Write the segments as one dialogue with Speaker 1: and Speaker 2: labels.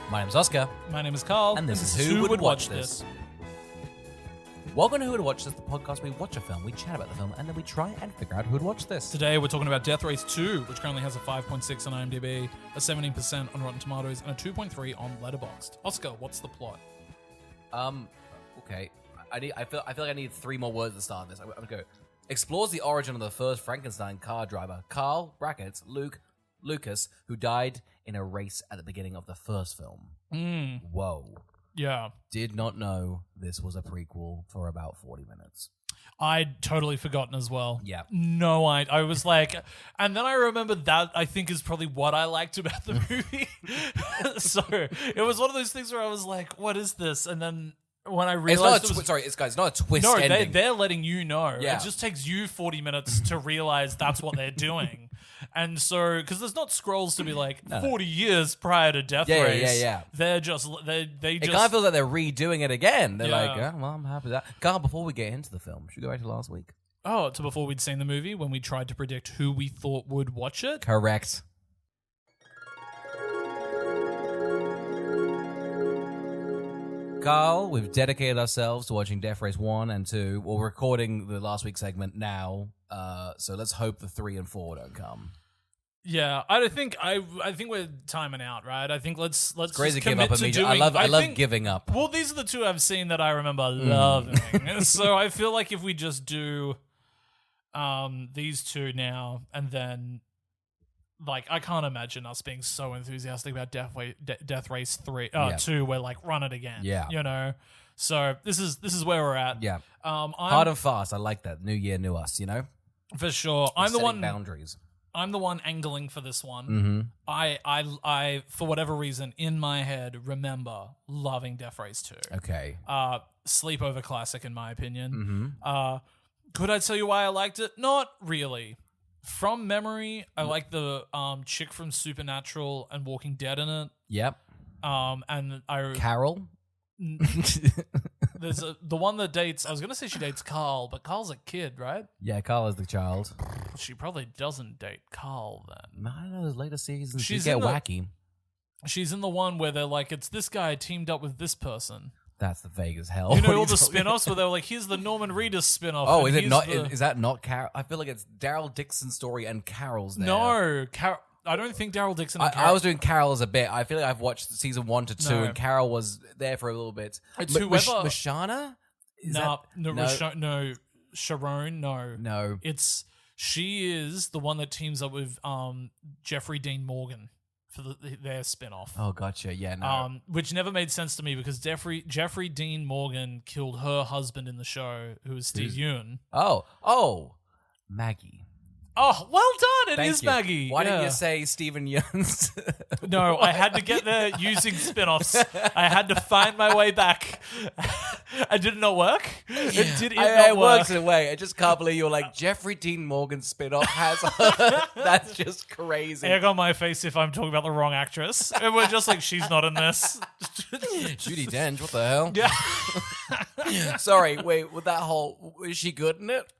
Speaker 1: My name's Oscar.
Speaker 2: My name is Carl.
Speaker 1: And this is Who Would Watch This? Welcome to Who Would Watch This, the podcast where we watch a film, we chat about the film, and then we try and figure out who would watch this.
Speaker 2: Today we're talking about Death Race 2, which currently has a 5.6 on IMDb, a 17% on Rotten Tomatoes, and a 2.3 on Letterboxd. Oscar, what's the plot?
Speaker 1: Okay. I feel like I need 3 more words at the start of this. I'm gonna go. Explores the origin of the first Frankenstein car driver, Carl Lucas, who died in a race at the beginning of the first film. Whoa.
Speaker 2: Yeah.
Speaker 1: Did not know this was a prequel for about 40 minutes.
Speaker 2: I'd totally forgotten as well.
Speaker 1: Yeah.
Speaker 2: No, I was like, and then I remembered that I think is probably what I liked about the movie. So it was one of those things where I was like, what is this? And then when I realized
Speaker 1: it's not a twist
Speaker 2: no,
Speaker 1: ending.
Speaker 2: they're letting you know.
Speaker 1: Yeah.
Speaker 2: It just takes you 40 minutes to realize that's what they're doing. And so, because there's not scrolls to be like 40 years prior to Death Race.
Speaker 1: Yeah.
Speaker 2: They're just, they
Speaker 1: It
Speaker 2: just.
Speaker 1: kind of feels like they're redoing it again. They're like,
Speaker 2: Yeah.
Speaker 1: well, I'm happy with that. Carl, before we get into the film, should we go back to last week?
Speaker 2: Oh, to before we'd seen the movie when we tried to predict who we thought would watch it.
Speaker 1: Correct. Carl, we've dedicated ourselves to watching Death Race 1 and 2. We're recording the last week segment now, so let's hope the 3 and 4 don't come.
Speaker 2: Yeah, I think we're timing out, right? I think let's
Speaker 1: Crazy
Speaker 2: just
Speaker 1: give up
Speaker 2: commit to
Speaker 1: immediately.
Speaker 2: doing.
Speaker 1: I love giving up.
Speaker 2: Well, these are the two I've seen that I remember loving. So I feel like if we just do these two now and then like I can't imagine us being so enthusiastic about Death Race 2 we're like run it again.
Speaker 1: Yeah.
Speaker 2: You know. So this is where we're at.
Speaker 1: Yeah.
Speaker 2: I'm,
Speaker 1: Hard and fast. I like that. New year, new us, you know?
Speaker 2: for sure. I'm the
Speaker 1: Setting
Speaker 2: one
Speaker 1: boundaries.
Speaker 2: I'm the one angling for this one.
Speaker 1: Mm-hmm.
Speaker 2: I for whatever reason in my head remember loving Death Race 2.
Speaker 1: Okay.
Speaker 2: Sleepover classic in my opinion. Could I tell you why I liked it? Not really. From memory, I like the chick from Supernatural and Walking Dead in it.
Speaker 1: Yep.
Speaker 2: And
Speaker 1: Carol?
Speaker 2: there's the one that dates. I was gonna say she dates Carl, but Carl's a kid, right?
Speaker 1: Yeah, Carl is the child.
Speaker 2: She probably doesn't date Carl then.
Speaker 1: I don't know, those later seasons
Speaker 2: She's
Speaker 1: get
Speaker 2: in the-
Speaker 1: wacky.
Speaker 2: She's in the one where they're like, it's this guy teamed up with this person.
Speaker 1: That's the vague as hell.
Speaker 2: You
Speaker 1: What
Speaker 2: know
Speaker 1: are
Speaker 2: all the
Speaker 1: talking
Speaker 2: spin-offs where they were like, here's the Norman Reedus spin-off.
Speaker 1: Oh,
Speaker 2: and
Speaker 1: is it
Speaker 2: here's
Speaker 1: not?
Speaker 2: the-
Speaker 1: Is that not Carol? I feel like it's Daryl Dixon's story and Carol's there.
Speaker 2: No, I don't think Daryl Dixon. And
Speaker 1: I was doing Carol as a bit. I feel like I've watched season 1 to 2,
Speaker 2: No.
Speaker 1: and Carol was there for a little bit.
Speaker 2: It's whoever-
Speaker 1: Mashana?
Speaker 2: No, Sharon, no.
Speaker 1: No.
Speaker 2: She is the one that teams up with Jeffrey Dean Morgan for their spin-off.
Speaker 1: Oh, gotcha. Yeah, no.
Speaker 2: Which never made sense to me because Jeffrey Dean Morgan killed her husband in the show, who was Steve Yeun.
Speaker 1: Oh, Maggie.
Speaker 2: Oh, well done! It
Speaker 1: Thank
Speaker 2: is
Speaker 1: you.
Speaker 2: Maggie.
Speaker 1: Why didn't
Speaker 2: Yeah.
Speaker 1: you say Stephen Yeun's?
Speaker 2: No, I had to get there using spin-offs. I had to find my way back. And did it not work?
Speaker 1: It works in a way. I just can't believe you're like, Jeffrey Dean Morgan spin-off has That's just crazy.
Speaker 2: Egg on my face if I'm talking about the wrong actress. And we're just like, she's not in this.
Speaker 1: Judi Dench, what the hell?
Speaker 2: Yeah.
Speaker 1: Sorry, wait, with that whole... Is she good in it?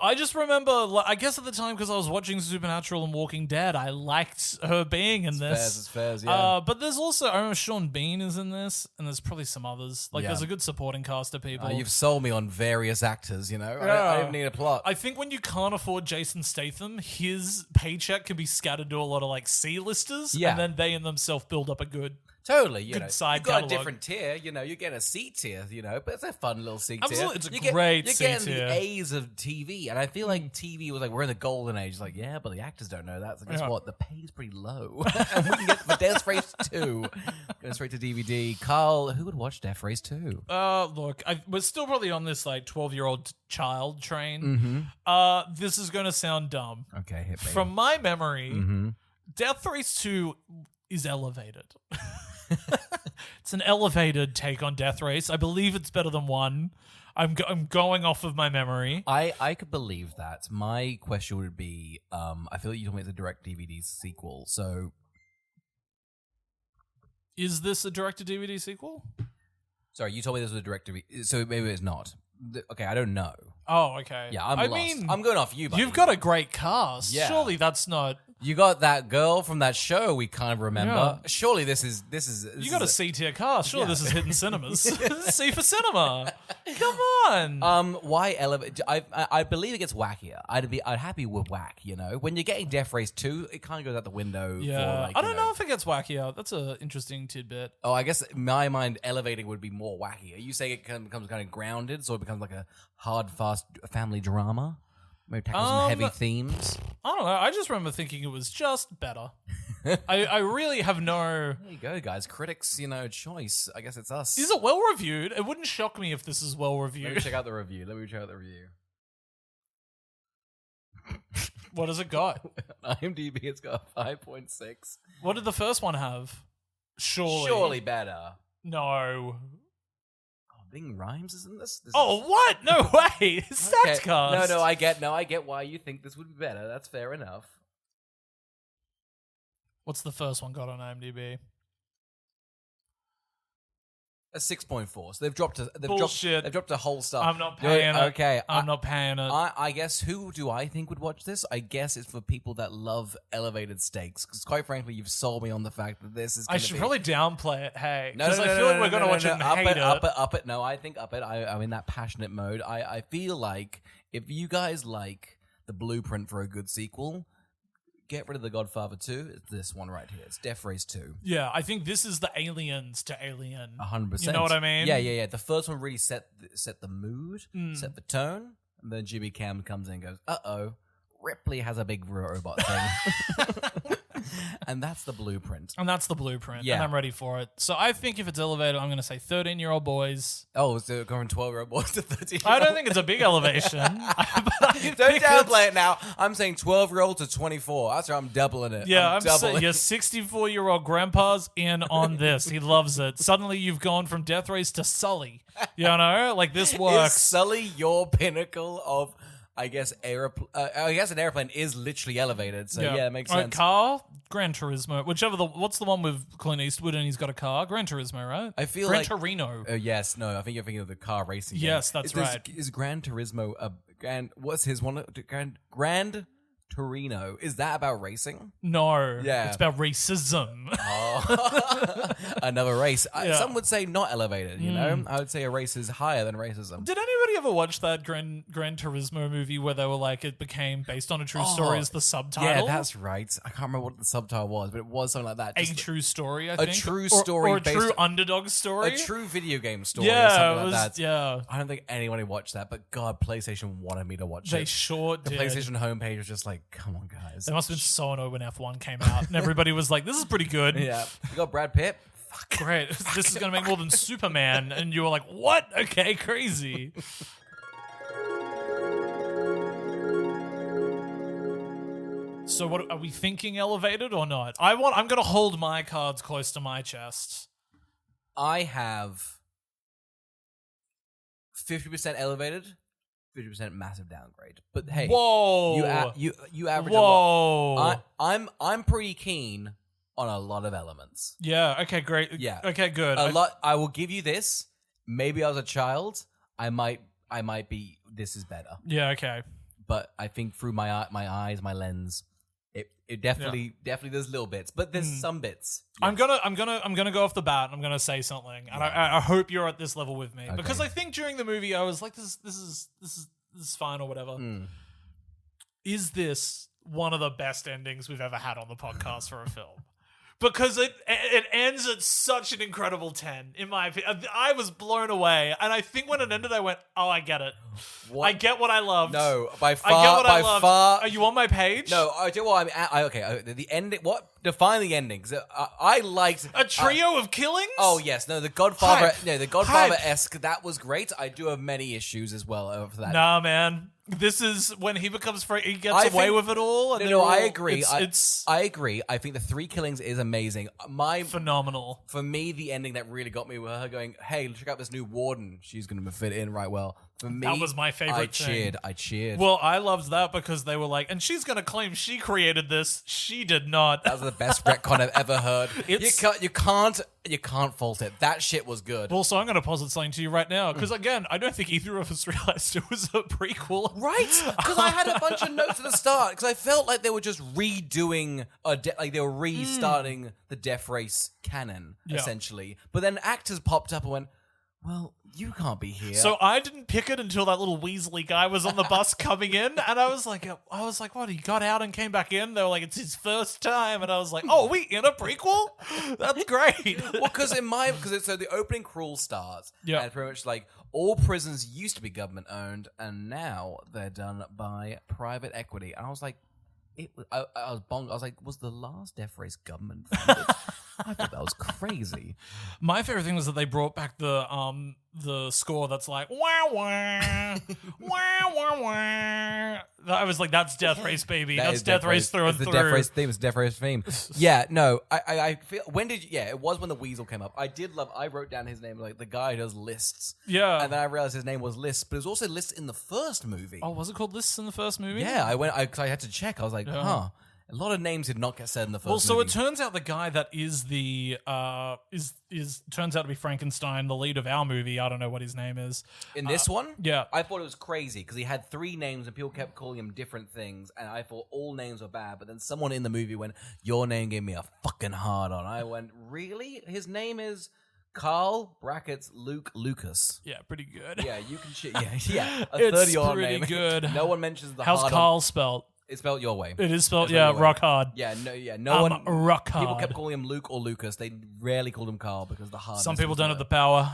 Speaker 2: I just remember, I guess at the time, because I was watching Supernatural and Walking Dead, I liked her being in this.
Speaker 1: It's fairs, yeah.
Speaker 2: But there's also, I remember Sean Bean is in this, and there's probably some others. Like,
Speaker 1: Yeah.
Speaker 2: there's a good supporting cast of people.
Speaker 1: You've sold me on various actors, you know? I
Speaker 2: Yeah.
Speaker 1: don't even need a plot.
Speaker 2: I think when you can't afford Jason Statham, his paycheck can be scattered to a lot of, like, C-listers,
Speaker 1: Yeah.
Speaker 2: and then they in themselves build up a good...
Speaker 1: Totally,
Speaker 2: Good side
Speaker 1: you've got
Speaker 2: catalog.
Speaker 1: a different tier, you know, you get a C tier, you know, but it's a fun little C tier.
Speaker 2: Absolutely, it's a
Speaker 1: You
Speaker 2: great
Speaker 1: You're
Speaker 2: C
Speaker 1: getting
Speaker 2: tier.
Speaker 1: the A's of TV, and I feel like TV was like, we're in the golden age. It's like, yeah, but the actors don't know that, so guess
Speaker 2: Yeah.
Speaker 1: what? The pay is pretty low. And we can get for Death Race 2. Going straight to DVD. Carl, who would watch Death Race 2?
Speaker 2: Look, we're still probably on this, like, 12-year-old child train. This is going to sound dumb.
Speaker 1: Okay, hit me.
Speaker 2: From my memory, Death Race 2 is elevated. It's an elevated take on Death Race. I believe it's better than 1. I'm going off of my memory.
Speaker 1: I could believe that. My question would be, I feel like you told me it's a direct DVD sequel, so...
Speaker 2: Is this a direct-to-DVD sequel?
Speaker 1: Sorry, you told me this was a direct DVD, so maybe it's not. Okay, I don't know.
Speaker 2: Oh, okay.
Speaker 1: Yeah, I'm lost.
Speaker 2: mean,
Speaker 1: I'm going off you, buddy.
Speaker 2: you've got a great cast.
Speaker 1: Yeah.
Speaker 2: Surely that's not...
Speaker 1: You got that girl from that show we kind of remember.
Speaker 2: Yeah.
Speaker 1: Surely this is
Speaker 2: You got a C-tier cast. Sure,
Speaker 1: Yeah.
Speaker 2: this is hidden cinemas. C for cinema. Come on.
Speaker 1: why elevate? I believe it gets wackier. I'd happy with whack. You know, when you're getting Death Race 2, it kind of goes out the window.
Speaker 2: Yeah,
Speaker 1: for like,
Speaker 2: I don't know if it gets wackier. That's an interesting tidbit.
Speaker 1: Oh, I guess in my mind, elevating would be more wacky. Are you saying it becomes kind of grounded, so it becomes like a hard, fast family drama? Maybe tackle some heavy themes.
Speaker 2: I don't know. I just remember thinking it was just better. I really have no...
Speaker 1: There you go, guys. Critics, choice. I guess it's us.
Speaker 2: Is it well reviewed? It wouldn't shock me if this is well
Speaker 1: Let me
Speaker 2: reviewed.
Speaker 1: check out the review.
Speaker 2: What has it got?
Speaker 1: IMDb, it's got a 5.6.
Speaker 2: What did the first one have?
Speaker 1: Surely better.
Speaker 2: No.
Speaker 1: Oh, Bing Rhymes is in this?
Speaker 2: Oh, what? No way. Statscast.
Speaker 1: No, I get why you think this would be better. That's fair enough.
Speaker 2: What's the first one got on IMDb?
Speaker 1: A 6.4. So they've dropped
Speaker 2: Bullshit.
Speaker 1: They've dropped a whole star.
Speaker 2: I'm not paying it.
Speaker 1: Okay.
Speaker 2: I'm not paying it.
Speaker 1: I guess who do I think would watch this? I guess it's for people that love elevated stakes. Because quite frankly, you've sold me on the fact that this is.
Speaker 2: I should probably downplay it. Hey,
Speaker 1: No,
Speaker 2: because I feel like we're going to watch it and hate it.
Speaker 1: Up it. No, I think up it. I'm in that passionate mode. I feel like if you guys like the blueprint for a good sequel, get rid of The Godfather 2. It's this one right here. It's Death Race 2.
Speaker 2: Yeah, I think this is the Aliens to Alien.
Speaker 1: 100%.
Speaker 2: You know what I mean?
Speaker 1: Yeah. The first one really set the mood, set the tone, and then Jimmy Cam comes in and goes, "Uh-oh, Ripley has a big robot thing." And that's the blueprint.
Speaker 2: And that's the blueprint.
Speaker 1: Yeah.
Speaker 2: And I'm ready for it. So I think if it's elevated, I'm going to say 13-year-old boys.
Speaker 1: Oh, so going 12-year-old boys to 13.
Speaker 2: I don't think it's a big elevation.
Speaker 1: Don't downplay it now. I'm saying 12-year-old to 24. That's right. I'm doubling it.
Speaker 2: Yeah, I'm
Speaker 1: doubling
Speaker 2: saying your 64-year-old grandpa's in on this. He loves it. Suddenly you've gone from Death Race to Sully. You know, like this
Speaker 1: Is
Speaker 2: works.
Speaker 1: Sully your pinnacle of, I guess, I guess an airplane is literally elevated. So yeah, it makes
Speaker 2: All right,
Speaker 1: sense.
Speaker 2: car, Gran Turismo, what's the one with Clint Eastwood and he's got a car? Gran Turismo, right?
Speaker 1: I feel
Speaker 2: Gran
Speaker 1: like
Speaker 2: Torino.
Speaker 1: Yes, no, I think you're thinking of the car racing.
Speaker 2: Yes,
Speaker 1: game.
Speaker 2: that's right.
Speaker 1: Is Gran Turismo what's his one? Grand Torino. Is that about racing?
Speaker 2: No,
Speaker 1: Yeah.
Speaker 2: it's about racism.
Speaker 1: Oh, another race.
Speaker 2: Yeah.
Speaker 1: Some would say not elevated. You know, I would say a race is higher than racism.
Speaker 2: Did anybody ever watch that Gran Turismo movie where they were like, it became based on a true story as the subtitle?
Speaker 1: Yeah, that's right. I can't remember what the subtitle was, but it was something like that.
Speaker 2: A
Speaker 1: Just
Speaker 2: true story, I
Speaker 1: a
Speaker 2: think.
Speaker 1: true story
Speaker 2: or a
Speaker 1: based
Speaker 2: true
Speaker 1: on-
Speaker 2: underdog story.
Speaker 1: a true video game story.
Speaker 2: Yeah,
Speaker 1: or something
Speaker 2: it was,
Speaker 1: like that.
Speaker 2: yeah.
Speaker 1: I don't think anyone watched that, but God, PlayStation wanted me to watch
Speaker 2: They
Speaker 1: it.
Speaker 2: sure
Speaker 1: The
Speaker 2: did.
Speaker 1: PlayStation homepage was just like, come on, guys.
Speaker 2: They must have been so annoyed when F1 came out, and everybody was like, "This is pretty good."
Speaker 1: Yeah. You got Brad Pitt? Fuck.
Speaker 2: Great. This is going to make more than Superman. And you were like, what? Okay, crazy. So what are we thinking elevated or not? I'm going to hold my cards close to my chest.
Speaker 1: I have 50% elevated, 50% massive downgrade. But hey,
Speaker 2: Whoa.
Speaker 1: you average
Speaker 2: Whoa.
Speaker 1: a lot. I'm pretty keen on a lot of elements.
Speaker 2: Yeah, okay, great.
Speaker 1: Yeah.
Speaker 2: Okay, good.
Speaker 1: A lot. I will give you this. Maybe I was a child. I might be. This is better.
Speaker 2: Yeah, okay.
Speaker 1: But I think through my eyes, my lens, it definitely there's little bits, but there's some bits.
Speaker 2: I'm gonna go off the bat. I'm gonna say something, and I hope you're at this level with me because I think during the movie I was like, this is fine or whatever. Is this one of the best endings we've ever had on the podcast for a film? Because it ends at such an incredible 10, in my opinion. I was blown away, and I think when it ended, I went, "Oh, I get it.
Speaker 1: What?
Speaker 2: I get what I loved.
Speaker 1: No, by far,
Speaker 2: I get what
Speaker 1: by
Speaker 2: I loved.
Speaker 1: far.
Speaker 2: Are you on my page?
Speaker 1: No, I do. Well, okay. The ending. What? Define the endings. I liked
Speaker 2: A trio of killings.
Speaker 1: Oh yes, no, the Godfather.
Speaker 2: Hype.
Speaker 1: No, the Godfather-esque. That was great. I do have many issues as well over that.
Speaker 2: Nah, man. This is when he becomes free. He gets
Speaker 1: I
Speaker 2: away
Speaker 1: think-
Speaker 2: with it all. And
Speaker 1: No,
Speaker 2: they're all-
Speaker 1: I agree.
Speaker 2: It's
Speaker 1: I agree. I think the three killings is amazing.
Speaker 2: phenomenal.
Speaker 1: For me, the ending that really got me was her going, "Hey, check out this new warden. She's going to fit in right well." For me,
Speaker 2: That was my favorite thing.
Speaker 1: I cheered.
Speaker 2: Well, I loved that because they were like, and she's going to claim she created this. She did not.
Speaker 1: That was the best retcon I've ever heard.
Speaker 2: It's-
Speaker 1: You can't fault it. That shit was good.
Speaker 2: Well, so I'm going to posit something to you right now because, again, I don't think either of us realized it was a prequel.
Speaker 1: Right? Because I had a bunch of notes at the start because I felt like they were just redoing they were restarting the Death Race canon essentially. But then actors popped up and went, "Well, you can't be here."
Speaker 2: So I didn't pick it until that little Weasley guy was on the bus coming in, and I was like, what? He got out and came back in. They were like, it's his first time, and I was like, oh, are we in a prequel? That's great.
Speaker 1: Well, because so the opening crawl starts,
Speaker 2: Yeah.
Speaker 1: and pretty much like all prisons used to be government owned, and now they're done by private equity. And I was like, I was bong. I was like, was the last Death Race government funded? I thought that was crazy.
Speaker 2: My favorite thing was that they brought back the score that's like wah wah wah wah wah. I was like, that's Death Race, baby.
Speaker 1: That
Speaker 2: That's
Speaker 1: is
Speaker 2: Death Race through and
Speaker 1: it's
Speaker 2: through.
Speaker 1: The Death Race theme. It's the Death Race theme. Yeah, no, I feel. When did you? Yeah, it was when the Weasel came up. I wrote down his name, like the guy who does lists.
Speaker 2: Yeah.
Speaker 1: And then I realized his name was Lists, but it was also Lists in the first movie.
Speaker 2: Oh, was it called Lists in the first movie?
Speaker 1: Yeah, because I had to check. I was like, huh. A lot of names did not get said in the first
Speaker 2: Well, so
Speaker 1: movie.
Speaker 2: it turns out the guy that is the turns out to be Frankenstein, the lead of our movie. I don't know what his name is.
Speaker 1: In this one?
Speaker 2: Yeah.
Speaker 1: I thought it was crazy because he had 3 names and people kept calling him different things, and I thought all names were bad, but then someone in the movie went, "Your name gave me a fucking hard on." I went, "Really? His name is Carl brackets Luke Lucas."
Speaker 2: Yeah, pretty good.
Speaker 1: Yeah, you can yeah. A
Speaker 2: It's
Speaker 1: 30-year-old
Speaker 2: pretty
Speaker 1: name.
Speaker 2: good.
Speaker 1: No one mentions the
Speaker 2: How's
Speaker 1: hard
Speaker 2: Carl spelled?
Speaker 1: It's spelled your way.
Speaker 2: It is spelled,
Speaker 1: It's spelled your way.
Speaker 2: rock hard.
Speaker 1: No one.
Speaker 2: Rock
Speaker 1: People
Speaker 2: hard.
Speaker 1: kept calling him Luke or Lucas. They rarely called him Carl because the hard.
Speaker 2: Some people don't have the power.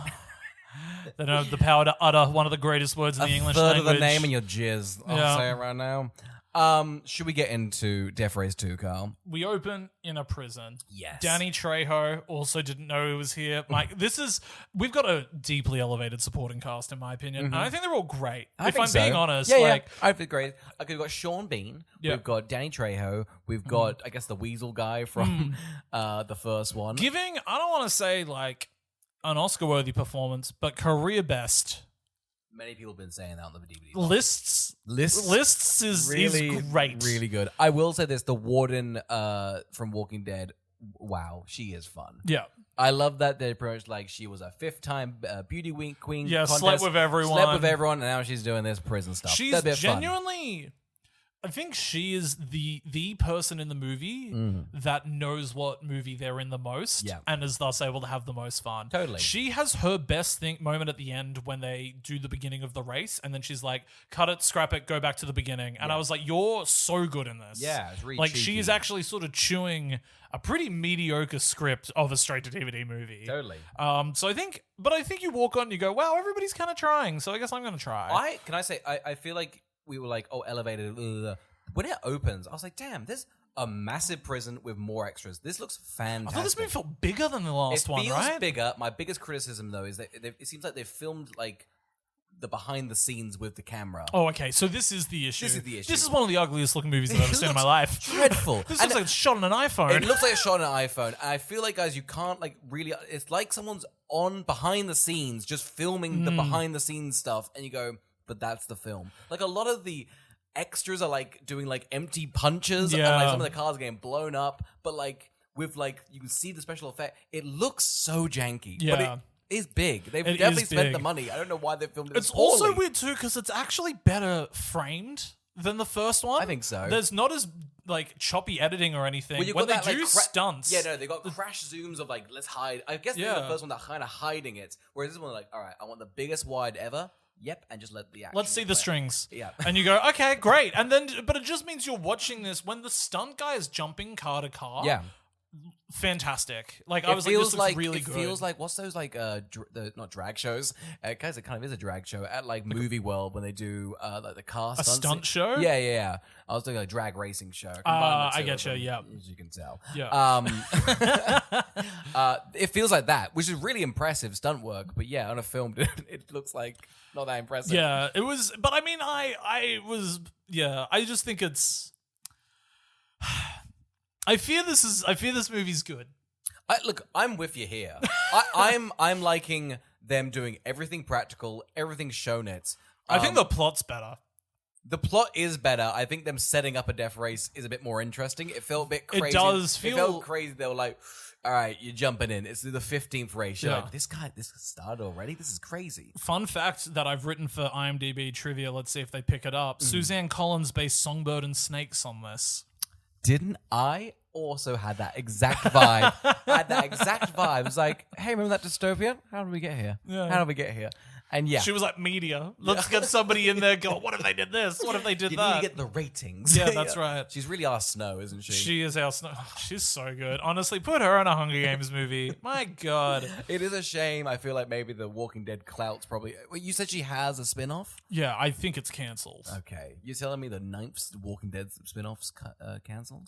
Speaker 2: They don't have the power to utter one of the greatest words in the English
Speaker 1: third
Speaker 2: language.
Speaker 1: of the name and your jizz. I'll
Speaker 2: Yeah.
Speaker 1: say it right now. Should we get into Death Race 2, Carl?
Speaker 2: We open in a prison.
Speaker 1: Yes.
Speaker 2: Danny Trejo also didn't know he was here. Like, we've got a deeply elevated supporting cast, in my opinion. And I think they're all great.
Speaker 1: I
Speaker 2: if
Speaker 1: think
Speaker 2: I'm
Speaker 1: so.
Speaker 2: being honest,
Speaker 1: Yeah,
Speaker 2: like,
Speaker 1: I think great. Okay, we've got Sean Bean.
Speaker 2: Yeah.
Speaker 1: We've got Danny Trejo. We've got, I guess, the Weasel guy from the first one.
Speaker 2: giving, I don't want to say like an Oscar-worthy performance, but career best.
Speaker 1: Many people have been saying that on the DVD.
Speaker 2: Lists is great.
Speaker 1: Really good. I will say this: the warden from Walking Dead. Wow, she is fun.
Speaker 2: Yeah.
Speaker 1: I love that they're pretty much like she was a 5th-time beauty queen.
Speaker 2: Yeah,
Speaker 1: contest,
Speaker 2: slept with everyone.
Speaker 1: and now she's doing this prison stuff.
Speaker 2: She's
Speaker 1: That'd be fun.
Speaker 2: genuinely, I think she is the person in the movie that knows what movie they're in the most,
Speaker 1: Yeah.
Speaker 2: and is thus able to have the most fun.
Speaker 1: Totally.
Speaker 2: She has her best moment at the end when they do the beginning of the race, and then she's like, "Cut it, scrap it, go back to the beginning." And I was like, "You're so good in this."
Speaker 1: Yeah, it's really
Speaker 2: like
Speaker 1: cheeky.
Speaker 2: she is actually sort of chewing a pretty mediocre script of a straight-to-DVD movie.
Speaker 1: Totally.
Speaker 2: So I think you walk on and you go, "Wow, everybody's kind of trying." So I guess I'm going to try.
Speaker 1: I feel like we were like, oh, elevated. When it opens, I was like, damn, there's a massive prison with more extras. This looks fantastic.
Speaker 2: I thought this movie felt bigger than the last one,
Speaker 1: It feels
Speaker 2: right?
Speaker 1: bigger. My biggest criticism, though, is that it seems like they've filmed like the behind the scenes with the camera.
Speaker 2: Oh, okay. So this is the issue.
Speaker 1: This is the issue.
Speaker 2: This is one of the ugliest looking movies I've ever seen in my life.
Speaker 1: Dreadful.
Speaker 2: This looks like it's shot on an iPhone.
Speaker 1: It looks like it's shot on an iPhone. And I feel like, guys, you can't like really. It's like someone's on behind the scenes, just filming the behind the scenes stuff, and you go, but that's the film. Like a lot of the extras are like doing like empty punches, and like some of the cars are getting blown up, but like with like you can see the special effect. It looks so janky.
Speaker 2: Yeah.
Speaker 1: But it is big. They've
Speaker 2: It
Speaker 1: definitely
Speaker 2: is
Speaker 1: spent
Speaker 2: big.
Speaker 1: the money. I don't know why they filmed it.
Speaker 2: It's
Speaker 1: poorly.
Speaker 2: also weird too because it's actually better framed than the first one.
Speaker 1: I think so.
Speaker 2: There's not as like choppy editing or anything.
Speaker 1: Well, you've
Speaker 2: when they
Speaker 1: got that,
Speaker 2: do
Speaker 1: like,
Speaker 2: stunts.
Speaker 1: Yeah, no, they got crash zooms of like, let's hide. I guess in
Speaker 2: Yeah.
Speaker 1: the first one, they're kind of hiding it. Whereas this one, like, all right, I want the biggest wide ever. Yep, and just let the action.
Speaker 2: Let's see the
Speaker 1: play.
Speaker 2: strings.
Speaker 1: Yeah.
Speaker 2: And you go, okay, great. And then, but it just means you're watching this when the stunt guy is jumping car to car.
Speaker 1: Yeah.
Speaker 2: Fantastic. Like, I was like, this looks really good.
Speaker 1: It feels like, what's those like, not drag shows? Guys, it kind of is a drag show at like Movie World when they do like the car
Speaker 2: a
Speaker 1: stunts.
Speaker 2: stunt show?
Speaker 1: Yeah. I was doing a drag racing show.
Speaker 2: I get you, yeah.
Speaker 1: As you can tell.
Speaker 2: Yeah.
Speaker 1: It feels like that, which is really impressive stunt work. But yeah, on a film, it looks like not that impressive.
Speaker 2: Yeah, it was, but I mean, I just think it's. I fear this movie's good.
Speaker 1: Look, I'm with you here. I'm liking them doing everything practical, everything shown it.
Speaker 2: I think the plot's better.
Speaker 1: The plot is better. I think them setting up a death race is a bit more interesting. It felt a bit crazy.
Speaker 2: It does feel...
Speaker 1: It felt crazy. They were like, all right, you're jumping in. It's the 15th race. You're
Speaker 2: Yeah.
Speaker 1: like, this started already? This is crazy.
Speaker 2: Fun fact that I've written for IMDb trivia, let's see if they pick it up. Suzanne Collins based Songbird and Snakes on this.
Speaker 1: Didn't I also had that exact vibe? It was like, hey, remember that dystopia? How did we get here?
Speaker 2: Yeah.
Speaker 1: How did we get here? And yeah.
Speaker 2: She was like, media. Let's get somebody in there go, what if they did this? What if they did
Speaker 1: you
Speaker 2: that?
Speaker 1: need to get the ratings.
Speaker 2: Yeah, that's right.
Speaker 1: She's really our Snow, isn't she?
Speaker 2: She is our Snow. She's so good. Honestly, put her in a Hunger Games movie. My God.
Speaker 1: It is a shame. I feel like maybe the Walking Dead clout's probably... Wait, you said she has a spin-off?
Speaker 2: Yeah, I think it's cancelled.
Speaker 1: Okay. You're telling me the 9th Walking Dead spin-off's cancelled?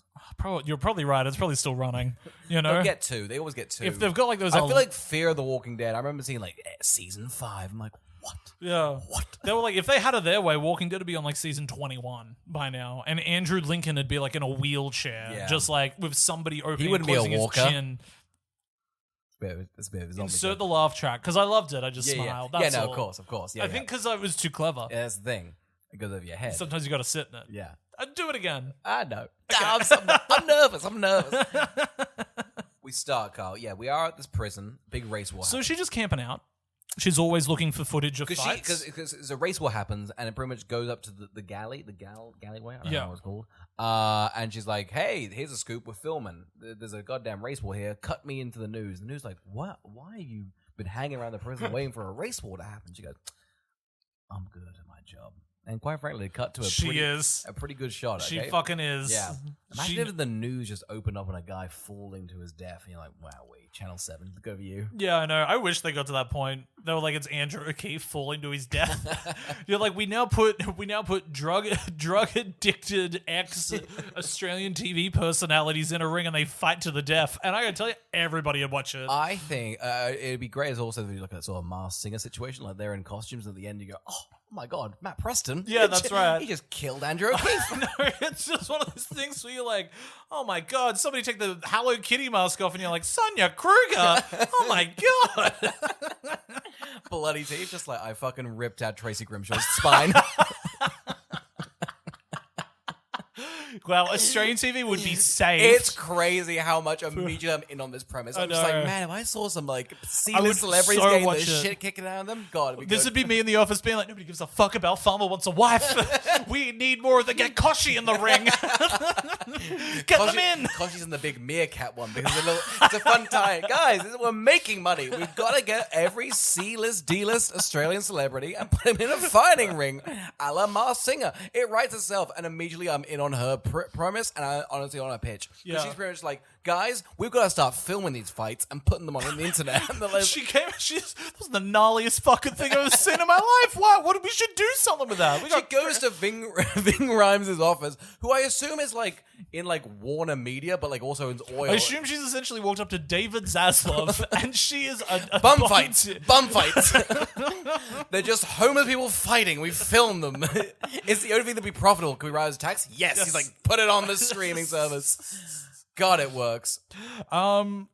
Speaker 2: You're probably right. It's probably still running. You know?
Speaker 1: They'll get 2. They always get 2.
Speaker 2: If they've got like those...
Speaker 1: I feel like Fear of the Walking Dead. I remember seeing like season 5. I'm like, what?
Speaker 2: Yeah.
Speaker 1: What?
Speaker 2: They were like, if they had it their way, Walking Dead would be on like season 21 by now. And Andrew Lincoln would be like in a wheelchair. Just like with somebody opening and closing his chin.
Speaker 1: It's a bit of a zombie
Speaker 2: Insert
Speaker 1: joke.
Speaker 2: the laugh track. Because I loved it. I just smiled. That's all.
Speaker 1: Of course. Yeah,
Speaker 2: I think because I was too clever.
Speaker 1: Yeah, that's the thing. It goes over your head.
Speaker 2: Sometimes you got to sit in it.
Speaker 1: Yeah.
Speaker 2: I'd do it again.
Speaker 1: I know. I'm nervous. We start, Carl. Yeah, we are at this prison. Big race war.
Speaker 2: So she's just camping out. She's always looking for footage of fights.
Speaker 1: Because a race war happens, and it pretty much goes up to the galleyway. I don't know what it's called. And she's like, "Hey, here's a scoop. We're filming. There's a goddamn race war here. Cut me into the news." The news like, "What? Why have you been hanging around the prison waiting for a race war to happen?" She goes, "I'm good at my job." And quite frankly, cut to a pretty good shot.
Speaker 2: She
Speaker 1: okay?
Speaker 2: fucking is.
Speaker 1: Yeah. Imagine if the news just opened up on a guy falling to his death, and you're like, "Wow, wait, Channel 7, look over you."
Speaker 2: Yeah, I know. I wish they got to that point. They were like, it's Andrew O'Keefe falling to his death. You're like, we now put drug addicted ex Australian TV personalities in a ring and they fight to the death. And I gotta tell you, everybody would watch it.
Speaker 1: I think it'd be great as also if you look at sort of Masked Singer situation, like they're in costumes at the end, you go, "Oh my God, Matt Preston."
Speaker 2: Yeah, that's right.
Speaker 1: He just killed Andrew O'Keefe.
Speaker 2: No, it's just one of those things where you're like, oh my God, somebody take the Hello Kitty mask off and you're like, Sonia Kruger. Oh my God.
Speaker 1: Bloody teeth, just like I fucking ripped out Tracy Grimshaw's spine.
Speaker 2: Well, Australian TV would be saved.
Speaker 1: It's crazy how much immediately I'm in on this premise. I'm just like, man, if I saw some like C-list celebrities getting the shit kicking out of them, God, it'd be
Speaker 2: this
Speaker 1: good.
Speaker 2: would be me in the office being like, nobody gives a fuck about Farmer Wants a Wife. We need more of the get Koshy in the ring. Get them in.
Speaker 1: Koshy's in the big meerkat one because it's a fun time. Guys, we're making money. We've got to get every C-list, D-list Australian celebrity and put him in a fighting ring a la Masked Singer. It writes itself, and immediately I'm in on her premise and I honestly on her pitch.
Speaker 2: Yeah.
Speaker 1: She's pretty much like, guys, we've got to start filming these fights and putting them on the internet. And like,
Speaker 2: this was the gnarliest fucking thing I've ever seen in my life. What we should do something with that.
Speaker 1: She goes to Ving Rhames' office, who I assume is like in like Warner Media, but like also in oil.
Speaker 2: I assume she's essentially walked up to David Zaslav and she is a
Speaker 1: bum fights. They're just homeless people fighting. We film them. It's the only thing that'd be profitable. Can we write as tax? Yes. He's like, put it on the streaming service. God, it works.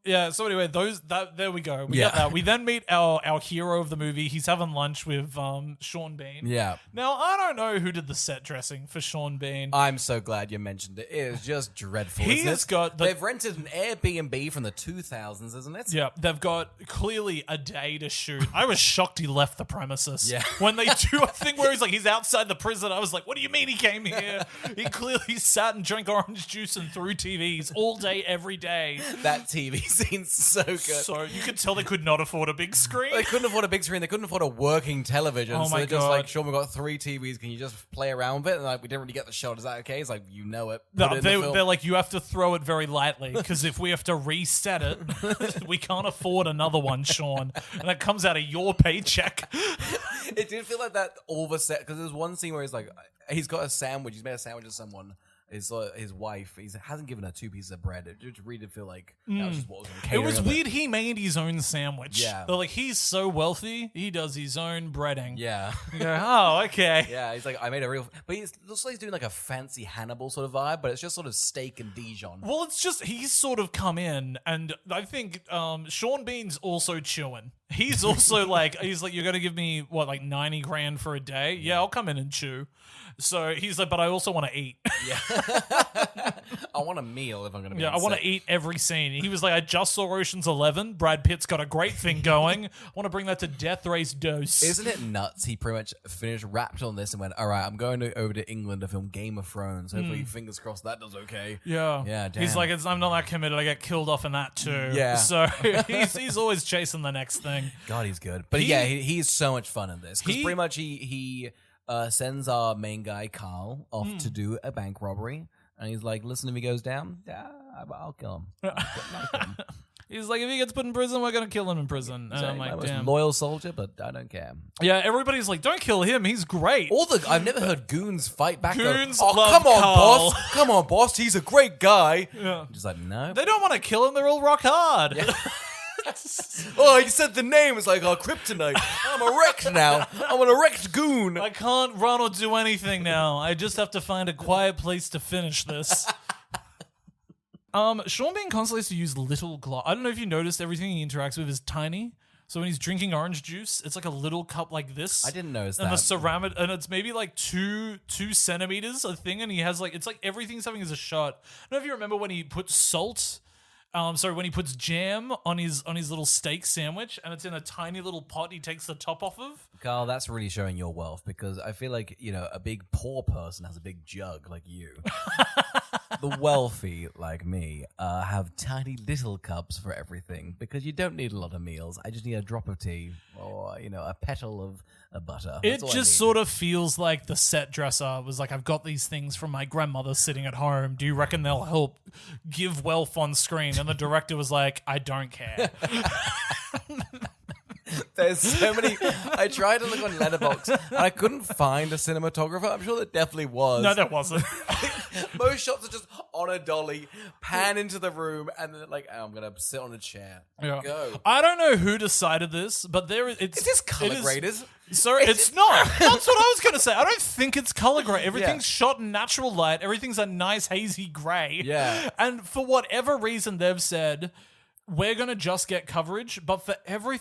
Speaker 2: Yeah. So anyway, there we go. We got that. We then meet our hero of the movie. He's having lunch with Sean Bean.
Speaker 1: Yeah.
Speaker 2: Now I don't know who did the set dressing for Sean Bean.
Speaker 1: I'm so glad you mentioned it. It is just dreadful. They've rented an Airbnb from the 2000s, isn't it?
Speaker 2: Yeah. They've got clearly a day to shoot. I was shocked he left the premises.
Speaker 1: Yeah.
Speaker 2: When they do a thing where he's outside the prison, I was like, what do you mean he came here? He clearly sat and drank orange juice and threw TVs all day, every day.
Speaker 1: That TV scene's so good.
Speaker 2: So you could tell they could not afford a big screen.
Speaker 1: They couldn't afford a big screen. They couldn't afford a working television.
Speaker 2: Oh
Speaker 1: so
Speaker 2: my
Speaker 1: they're just
Speaker 2: God.
Speaker 1: like, Sean, we've got 3 TVs. Can you just play around with it? And like, we didn't really get the shot. Is that okay? It's like, you know it.
Speaker 2: They're like, you have to throw it very lightly because if we have to reset it, we can't afford another one, Sean. And it comes out of your paycheck.
Speaker 1: It did feel like that all of a set because there's one scene where he's like, he's got a sandwich. He's made a sandwich of someone. His wife. He hasn't given her 2 pieces of bread. It just really did feel like that was just what was on
Speaker 2: It was weird. He made his own sandwich.
Speaker 1: Yeah.
Speaker 2: They're like, he's so wealthy. He does his own breading.
Speaker 1: Yeah.
Speaker 2: You go, oh, okay.
Speaker 1: Yeah, he's like, I made a real... But he looks like he's doing like a fancy Hannibal sort of vibe, but it's just sort of steak and Dijon.
Speaker 2: Well, it's just, he's sort of come in, and I think Sean Bean's also chewing. He's also like, you're going to give me, what, like 90 grand for a day? Yeah, I'll come in and chew. So he's like, but I also want to eat.
Speaker 1: Yeah. I want a meal if I'm going to be
Speaker 2: Yeah,
Speaker 1: on
Speaker 2: I want
Speaker 1: set.
Speaker 2: to eat every scene. He was like, I just saw Ocean's 11. Brad Pitt's got a great thing going. I want to bring that to Death Race Dose.
Speaker 1: Isn't it nuts? He pretty much wrapped on this and went, all right, I'm going over to England to film Game of Thrones. Hopefully, fingers crossed that does okay.
Speaker 2: Yeah.
Speaker 1: Yeah, damn.
Speaker 2: He's like, I'm not that committed. I get killed off in that too.
Speaker 1: Yeah.
Speaker 2: So he's always chasing the next thing.
Speaker 1: God, he's good. But he's so much fun in this. Because pretty much he sends our main guy, Carl, off to do a bank robbery. And he's like, listen, if he goes down, I'll kill him. I'll kill him.
Speaker 2: He's like, if he gets put in prison, we're going to kill him in prison. And I'm like, damn.
Speaker 1: Loyal soldier, but I don't care.
Speaker 2: Yeah, everybody's like, don't kill him. He's great.
Speaker 1: I've never heard goons fight back.
Speaker 2: Goons
Speaker 1: oh,
Speaker 2: love
Speaker 1: come on,
Speaker 2: Carl.
Speaker 1: boss. Come on, boss. He's a great guy.
Speaker 2: Yeah.
Speaker 1: I'm just like, no.
Speaker 2: They don't want to kill him. They're all rock hard.
Speaker 1: Yeah. Oh, you said the name. It's like, kryptonite. I'm erect now. I'm an erect goon.
Speaker 2: I can't run or do anything now. I just have to find a quiet place to finish this. Sean Bean constantly has to use little glass. I don't know if you noticed, everything he interacts with is tiny. So when he's drinking orange juice, it's like a little cup like this.
Speaker 1: I didn't notice
Speaker 2: and
Speaker 1: that.
Speaker 2: The ceramic, and it's maybe like two centimeters a thing, and he has like, it's like everything's having as a shot. I don't know if you remember when he puts salt. When he puts jam on his little steak sandwich, and it's in a tiny little pot he takes the top off of.
Speaker 1: Carl, that's really showing your wealth, because I feel like, a big poor person has a big jug like you. The wealthy, like me, have tiny little cups for everything, because you don't need a lot of meals. I just need a drop of tea or, a petal of butter.
Speaker 2: It just sort of feels like the set dresser was like, I've got these things from my grandmother sitting at home. Do you reckon they'll help give wealth on screen? And the director was like, I don't care.
Speaker 1: There's so many. I tried to look on Letterboxd and I couldn't find a cinematographer. I'm sure there definitely was.
Speaker 2: No, there wasn't.
Speaker 1: Most shots are just on a dolly, pan into the room, and then I'm gonna sit on a chair.
Speaker 2: Yeah.
Speaker 1: Go.
Speaker 2: I don't know who decided this, but it's
Speaker 1: Is this color graded?
Speaker 2: Sorry, it's not. That's what I was going to say. I don't think it's color graded. Everything's shot in natural light. Everything's a nice hazy gray.
Speaker 1: Yeah.
Speaker 2: And for whatever reason, they've said, we're going to just get coverage, but for every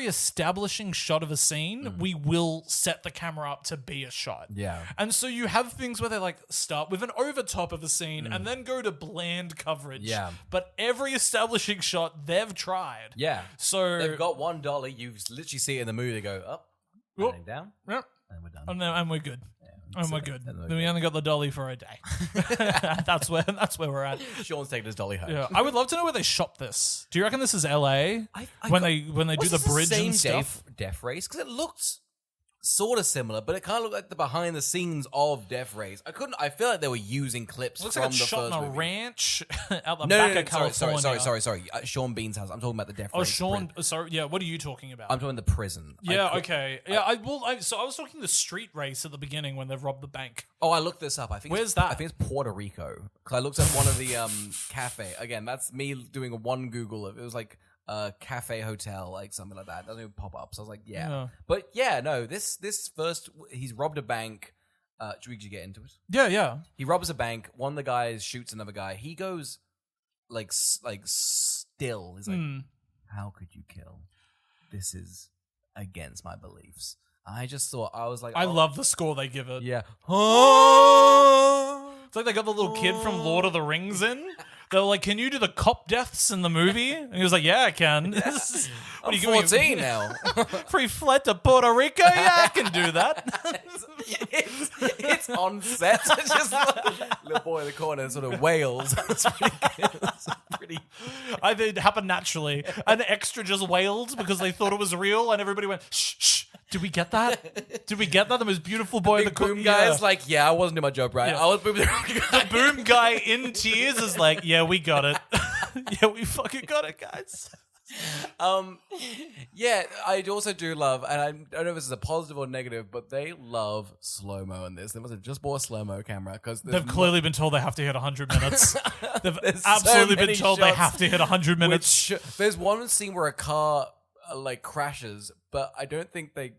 Speaker 2: establishing shot of a scene, we will set the camera up to be a shot.
Speaker 1: Yeah.
Speaker 2: And so you have things where they start with an overtop of a scene and then go to bland coverage.
Speaker 1: Yeah.
Speaker 2: But every establishing shot, they've tried.
Speaker 1: Yeah.
Speaker 2: So
Speaker 1: they've got one dolly. You literally see it in the movie. They go up, panning down,
Speaker 2: Yep.
Speaker 1: and we're done.
Speaker 2: And we're good. And we're good.
Speaker 1: and we're
Speaker 2: We only got the dolly for a day. That's where we're at.
Speaker 1: Sean's taking his dolly home.
Speaker 2: Yeah, I would love to know where they shot this. Do you reckon this is LA? When they do the bridge and stuff?
Speaker 1: Death Race, because it looked sort of similar, but it kind of looked like the behind the scenes of Death Race. I feel like they were using clips
Speaker 2: Looks
Speaker 1: from
Speaker 2: like it's
Speaker 1: the
Speaker 2: shot
Speaker 1: first
Speaker 2: in a
Speaker 1: movie.
Speaker 2: ranch out the
Speaker 1: No,
Speaker 2: back
Speaker 1: no,
Speaker 2: of
Speaker 1: no,
Speaker 2: California.
Speaker 1: sorry. Sean Bean's house. I'm talking about the Death
Speaker 2: Oh,
Speaker 1: Race.
Speaker 2: Sean. Sorry. Yeah. What are you talking about?
Speaker 1: I'm talking the prison.
Speaker 2: Yeah. Okay. Yeah. So I was talking the street race at the beginning when they've robbed the bank.
Speaker 1: Oh, I looked this up. I think
Speaker 2: Where's that?
Speaker 1: I think it's Puerto Rico. Because I looked at one of the cafe. Again, that's me doing a one Google of it. Was like cafe hotel, like something like that. It doesn't even pop up. So I was like, yeah. But yeah, no, this first, he's robbed a bank. Should we just get into it?
Speaker 2: Yeah.
Speaker 1: He robs a bank. One of the guys shoots another guy. He goes like still. He's like, how could you kill? This is against my beliefs. I just thought, I was like,
Speaker 2: I love the score they give it.
Speaker 1: yeah.
Speaker 2: It's like they got the little kid from Lord of the Rings in. They were like, can you do the cop deaths in the movie? And he was like, yeah, I can.
Speaker 1: I'm 14 now.
Speaker 2: Free flight to Puerto Rico? Yeah, I can do that.
Speaker 1: it's on set. It's just like, little boy in the corner sort of wails. It's pretty good. It's pretty...
Speaker 2: I think it happened naturally. An extra just wailed because they thought it was real, and everybody went, shh, shh. Did we get that? Did we get that? The most beautiful boy in the
Speaker 1: boom guy's like, yeah, I wasn't doing my job right.
Speaker 2: Yeah.
Speaker 1: I was booming
Speaker 2: the boom guy in tears is like, yeah, we got it. Yeah, we fucking got it, guys.
Speaker 1: Yeah, I also do love, and I don't know if this is a positive or negative, but they love slow-mo in this. They must have just bought a slow-mo camera because
Speaker 2: they've clearly been told they have to hit 100 minutes. They've
Speaker 1: There's
Speaker 2: absolutely
Speaker 1: so
Speaker 2: been
Speaker 1: many
Speaker 2: told they
Speaker 1: shots
Speaker 2: have to hit 100 minutes.
Speaker 1: There's one scene where a car crashes, but I don't think they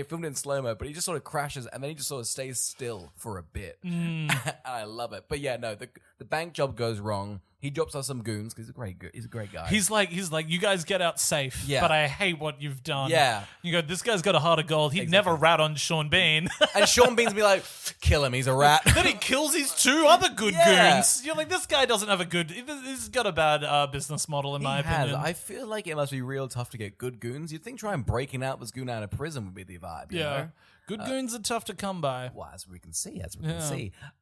Speaker 1: filmed it in slow-mo, but he just sort of crashes and then he just sort of stays still for a bit. And I love it. But yeah, no, the bank job goes wrong. He drops off some goons because he's a great guy.
Speaker 2: He's like, you guys get out safe,
Speaker 1: Yeah.
Speaker 2: but I hate what you've done.
Speaker 1: Yeah.
Speaker 2: You go, this guy's got a heart of gold. He'd never rat on Sean Bean.
Speaker 1: And Sean Bean's be like, kill him, he's a rat.
Speaker 2: Then he kills his 2 other good
Speaker 1: Yeah.
Speaker 2: goons. You're like, this guy doesn't have a good... He's got a bad business model, in my opinion.
Speaker 1: I feel like it must be real tough to get good goons. You'd think trying breaking out this goon out of prison would be the vibe, you know?
Speaker 2: Good goons are tough to come by.
Speaker 1: Well, as we can see.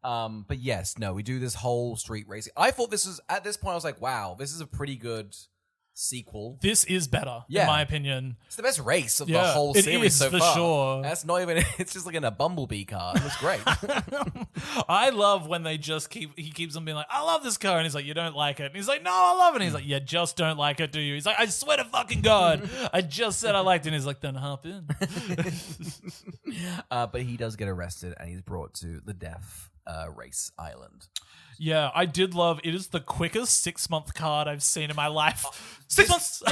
Speaker 1: But yes, no, we do this whole street racing. I thought this was, at this point, I was like, wow, this is a pretty good sequel.
Speaker 2: This is better,
Speaker 1: Yeah.
Speaker 2: in my opinion.
Speaker 1: It's the best race of the whole
Speaker 2: it
Speaker 1: series
Speaker 2: is,
Speaker 1: so
Speaker 2: for
Speaker 1: far.
Speaker 2: sure.
Speaker 1: That's not even, it's just like in a Bumblebee car. It was great.
Speaker 2: I love when they just he keeps on being like, I love this car. And he's like, you don't like it. And he's like, no, I love it. And he's like, you just don't like it, do you? He's like, I swear to fucking God, I just said I liked it. And he's like, then hop in.
Speaker 1: But he does get arrested and he's brought to the death race island.
Speaker 2: Yeah, I did love it. Is the quickest 6-month card I've seen in my life. 6 months.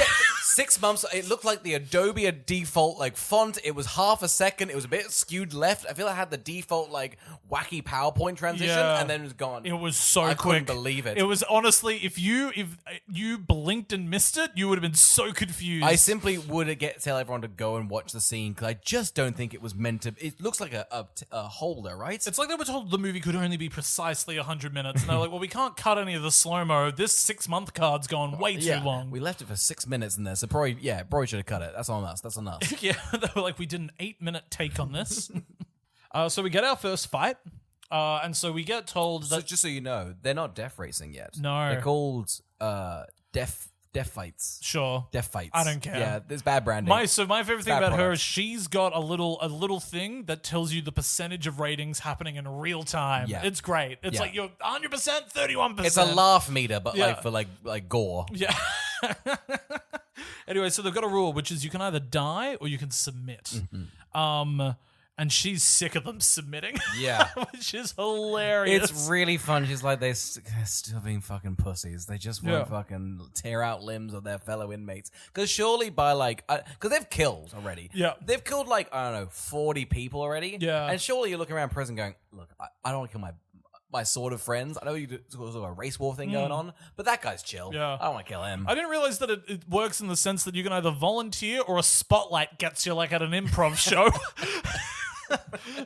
Speaker 1: 6 months. It looked like the Adobe default like font. It was half a second. It was a bit skewed left. I feel I had the default like wacky PowerPoint transition, and then it was gone.
Speaker 2: It was so
Speaker 1: I
Speaker 2: quick.
Speaker 1: couldn't believe it.
Speaker 2: It was honestly, if you blinked and missed it, you would have been so confused.
Speaker 1: I simply would tell everyone to go and watch the scene because I just don't think it was meant to. It looks like a holder, right?
Speaker 2: It's like they were told the movie could only be precisely 100 minutes. And they're like, well, we can't cut any of the slow-mo. This 6-month card's gone way too long.
Speaker 1: We left it for 6 minutes in there, so probably should have cut it. That's on us. That's on us.
Speaker 2: Yeah, they were like, we did an 8-minute take on this. So we get our first fight. And so we get told that...
Speaker 1: So just so you know, they're not death racing yet.
Speaker 2: No.
Speaker 1: They're called death fights.
Speaker 2: Sure.
Speaker 1: Death fights.
Speaker 2: I don't care.
Speaker 1: Yeah, there's bad branding.
Speaker 2: My favorite thing
Speaker 1: Bad
Speaker 2: about her
Speaker 1: product.
Speaker 2: is she's got a little thing that tells you the percentage of ratings happening in real time.
Speaker 1: Yeah.
Speaker 2: It's great. It's
Speaker 1: Yeah.
Speaker 2: like you're 100%, 31%.
Speaker 1: It's a laugh meter, but
Speaker 2: Yeah.
Speaker 1: like for like gore.
Speaker 2: Yeah. Anyway, so they've got a rule, which is you can either die or you can submit. And she's sick of them submitting.
Speaker 1: Yeah.
Speaker 2: Which is hilarious.
Speaker 1: It's really fun. She's like, they're still being fucking pussies. They just won't fucking tear out limbs of their fellow inmates. Because surely by like, because they've killed already.
Speaker 2: Yeah.
Speaker 1: They've killed like, I don't know, 40 people already.
Speaker 2: Yeah.
Speaker 1: And surely you're looking around prison going, look, I don't want to kill my sort of friends. I know you do sort of a race war thing going on, but that guy's chill.
Speaker 2: Yeah.
Speaker 1: I don't want to kill him.
Speaker 2: I didn't realize that it works in the sense that you can either volunteer or a spotlight gets you like at an improv show.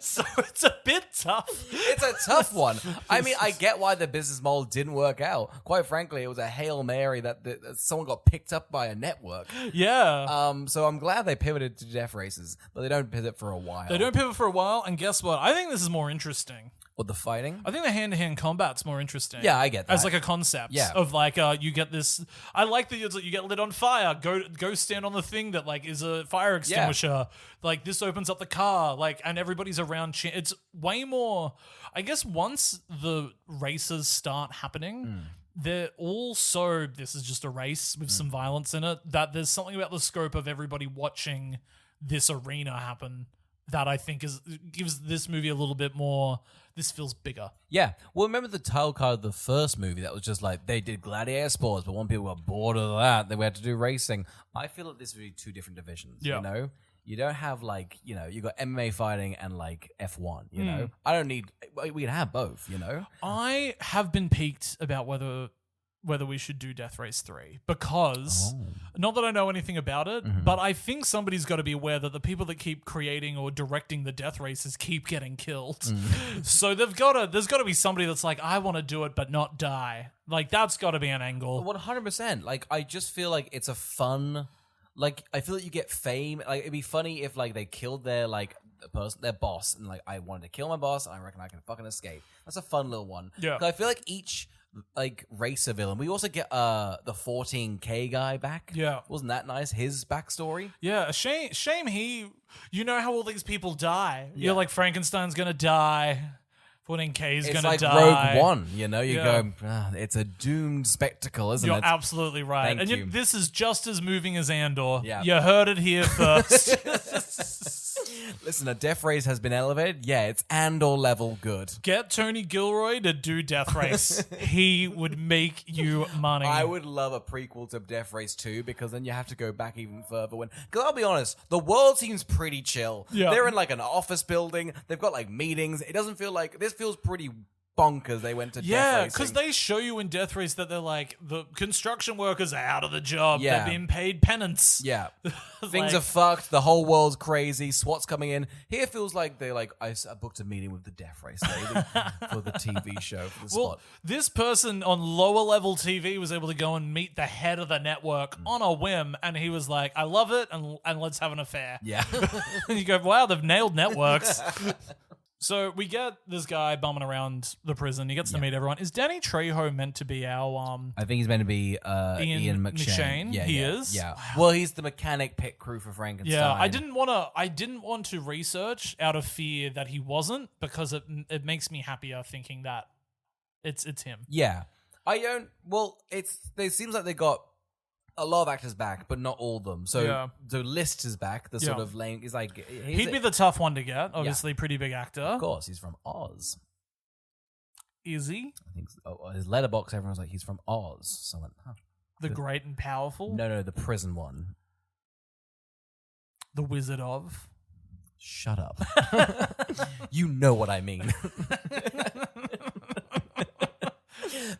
Speaker 2: So it's a bit tough.
Speaker 1: It's a tough one. I mean, I get why the business model didn't work out. Quite frankly, it was a Hail Mary that someone got picked up by a network.
Speaker 2: Yeah.
Speaker 1: So I'm glad they pivoted to death races, but they don't pivot for a while.
Speaker 2: They don't pivot for a while, and guess what? I think this is more interesting.
Speaker 1: With the fighting?
Speaker 2: I think the hand-to-hand combat's more interesting.
Speaker 1: Yeah, I get that.
Speaker 2: As like a concept.
Speaker 1: Yeah.
Speaker 2: Of like, you get this... I like that you get lit on fire. Go stand on the thing that like is a fire extinguisher. Like this opens up the car. Like, and everybody's around. It's way more... I guess once the races start happening... They're also, this is just a race with some violence in it, that there's something about the scope of everybody watching this arena happen that I think gives this movie a little bit more, this feels bigger.
Speaker 1: Yeah. Well, remember the title card of the first movie that was just like, they did gladiator sports, but when people got bored of that, they had to do racing. I feel like this would be two different divisions, you know? You don't have like, you know, you got MMA fighting and like F1, you know? I don't need, we can have both, you know?
Speaker 2: I have been piqued about whether we should do Death Race 3 because not that I know anything about it, but I think somebody's got to be aware that the people that keep creating or directing the death races keep getting killed. So there's got to be somebody that's like, I want to do it but not die. Like that's got to be an angle.
Speaker 1: 100%. Like I just feel like it's a fun, like I feel like you get fame. Like it'd be funny if like they killed their like their boss and like I wanted to kill my boss and I reckon I can fucking escape. That's a fun little one.
Speaker 2: Yeah.
Speaker 1: 'Cause I feel like each like racer villain. We also get the 14K guy back.
Speaker 2: Yeah.
Speaker 1: Wasn't that nice? His backstory.
Speaker 2: Yeah, shame he... You know how all these people die.
Speaker 1: Yeah.
Speaker 2: You're like, Frankenstein's gonna die. 14K's
Speaker 1: It's
Speaker 2: gonna
Speaker 1: like
Speaker 2: die.
Speaker 1: Rogue One, you know? You
Speaker 2: Yeah.
Speaker 1: go, it's a doomed spectacle, isn't
Speaker 2: You're
Speaker 1: it?
Speaker 2: absolutely right.
Speaker 1: Thank
Speaker 2: and
Speaker 1: you.
Speaker 2: This is just as moving as Andor.
Speaker 1: Yeah.
Speaker 2: You heard it here first.
Speaker 1: Listen, a death race has been elevated. Yeah, it's Andor level good.
Speaker 2: Get Tony Gilroy to do Death Race. He would make you money.
Speaker 1: I would love a prequel to Death Race 2 because then you have to go back even further. Because I'll be honest, the world seems pretty chill.
Speaker 2: Yeah.
Speaker 1: They're in like an office building. They've got like meetings. It doesn't feel like, this feels pretty bonkers. They went to death
Speaker 2: Yeah,
Speaker 1: racing.
Speaker 2: because they show you in Death Race that they're like, the construction workers are out of the job.
Speaker 1: Yeah.
Speaker 2: They're being paid penance.
Speaker 1: Yeah. Things
Speaker 2: Like-
Speaker 1: are fucked. The whole world's crazy. SWAT's coming in. Here it feels like they're like, I booked a meeting with the Death Race lady for the TV show for the
Speaker 2: Well,
Speaker 1: spot.
Speaker 2: this person on lower level TV was able to go and meet the head of the network on a whim, and he was like, I love it, and let's have an affair.
Speaker 1: Yeah.
Speaker 2: And you go, wow, they've nailed networks. So we get this guy bumming around the prison. He gets to meet everyone. Is Danny Trejo meant to be our
Speaker 1: I think he's meant to be Ian McShane.
Speaker 2: McShane? He is?
Speaker 1: Yeah. Well, he's the mechanic pit crew for Frankenstein.
Speaker 2: Yeah, I didn't want to research out of fear that he wasn't, because it makes me happier thinking that it's him.
Speaker 1: Yeah. I don't. Well, it seems like they got a lot of actors back, but not all of them. So List is back. The sort of lame. He's like
Speaker 2: He'd be the tough one to get. Obviously, pretty big actor.
Speaker 1: Of course, he's from Oz.
Speaker 2: Is he?
Speaker 1: I think his letterbox. Everyone's like, he's from Oz. So I went, huh.
Speaker 2: The Great and Powerful?
Speaker 1: No, the prison one.
Speaker 2: The Wizard of?
Speaker 1: Shut up. You know what I mean.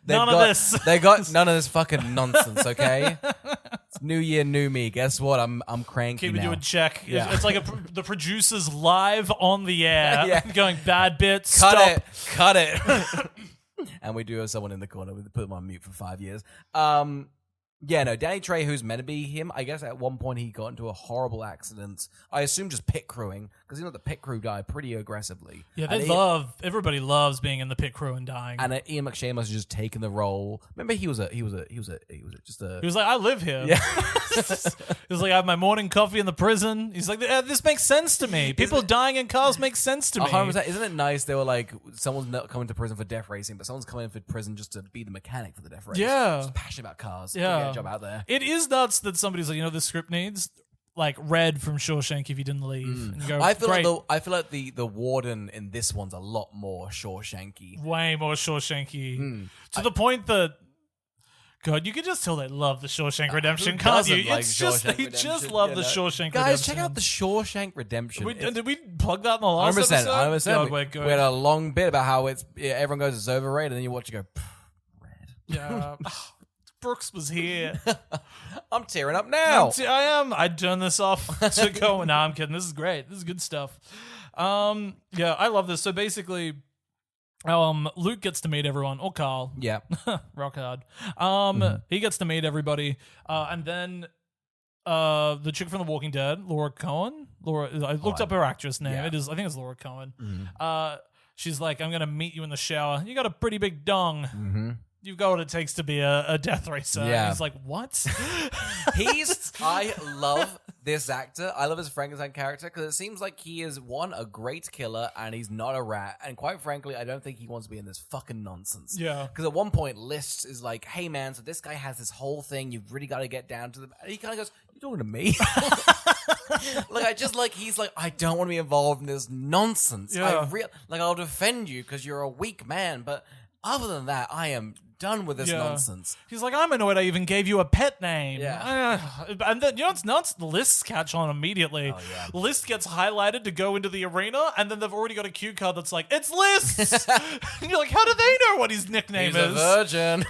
Speaker 2: None of this.
Speaker 1: They got none of this fucking nonsense, okay? It's new year, new me. Guess what? I'm cranky
Speaker 2: Keeping
Speaker 1: now.
Speaker 2: you in check.
Speaker 1: Yeah.
Speaker 2: It's like the producers live on the air,
Speaker 1: Yeah.
Speaker 2: going bad bits.
Speaker 1: Cut it. And we do have someone in the corner. We put them on mute for 5 years. Yeah, no, Danny Trejo's meant to be him. I guess at one point he got into a horrible accident. I assume just pit crewing, because the pit crew died pretty aggressively.
Speaker 2: Yeah,
Speaker 1: And
Speaker 2: everybody loves being in the pit crew and dying.
Speaker 1: And Ian McShane must have just taken the role. Remember, he was just a.
Speaker 2: He was like, I live here.
Speaker 1: Yeah.
Speaker 2: He was like, I have my morning coffee in the prison. He's like, this makes sense to me. People dying in cars makes sense to me.
Speaker 1: 100%. Isn't it nice? They were like, someone's not coming to prison for death racing, but someone's coming for prison just to be the mechanic for the death race.
Speaker 2: Yeah.
Speaker 1: Just passionate about cars.
Speaker 2: Yeah.
Speaker 1: Get a job out there.
Speaker 2: It is nuts that somebody's like, this script needs like Red from Shawshank if you didn't leave. And you go,
Speaker 1: I feel
Speaker 2: great.
Speaker 1: like the warden in this one's a lot more Shawshanky.
Speaker 2: Way more Shawshanky. To the point that, God, you can just tell they love the Shawshank Redemption, can't you?
Speaker 1: doesn't like
Speaker 2: It's just
Speaker 1: Shawshank
Speaker 2: they
Speaker 1: Redemption,
Speaker 2: just love
Speaker 1: you
Speaker 2: the
Speaker 1: know?
Speaker 2: Shawshank
Speaker 1: Guys,
Speaker 2: Redemption.
Speaker 1: check out the Shawshank Redemption.
Speaker 2: Did we plug that in the last
Speaker 1: 100%.
Speaker 2: episode?
Speaker 1: 100%.
Speaker 2: God, we're good.
Speaker 1: We had a long bit about how everyone goes it's overrated, and then you watch it go, red.
Speaker 2: Yeah. Brooks was here.
Speaker 1: I'm tearing up now.
Speaker 2: I am. I'd turn this off to go. No, I'm kidding. This is great. This is good stuff. Yeah, I love this. So basically, Luke gets to meet everyone, or Carl.
Speaker 1: Yeah.
Speaker 2: Rock hard. He gets to meet everybody, and then the chick from The Walking Dead, Laura Cohen. I looked up her actress name.
Speaker 1: Yeah.
Speaker 2: I think it's Laura Cohen. She's like, I'm gonna meet you in the shower. You got a pretty big dong.
Speaker 1: Mm-hmm.
Speaker 2: You've got what it takes to be a death racer.
Speaker 1: Yeah.
Speaker 2: And he's like, what?
Speaker 1: I love this actor. I love his Frankenstein character because it seems like he is, one, a great killer, and he's not a rat. And quite frankly, I don't think he wants to be in this fucking nonsense.
Speaker 2: Yeah.
Speaker 1: Because at one point, List is like, hey man, so this guy has this whole thing. You've really got to get down to the... And he kind of goes, you talking to me? He's like, I don't want to be involved in this nonsense.
Speaker 2: Yeah.
Speaker 1: I'll defend you because you're a weak man, but other than that, I am done with this nonsense.
Speaker 2: He's like, I'm annoyed I even gave you a pet name.
Speaker 1: Yeah.
Speaker 2: And then, you know what's nuts? The lists catch on immediately.
Speaker 1: Oh, yeah.
Speaker 2: List gets highlighted to go into the arena, and then they've already got a cue card that's like, it's List! And you're like, how do they know what his nickname
Speaker 1: He's
Speaker 2: is?
Speaker 1: a virgin.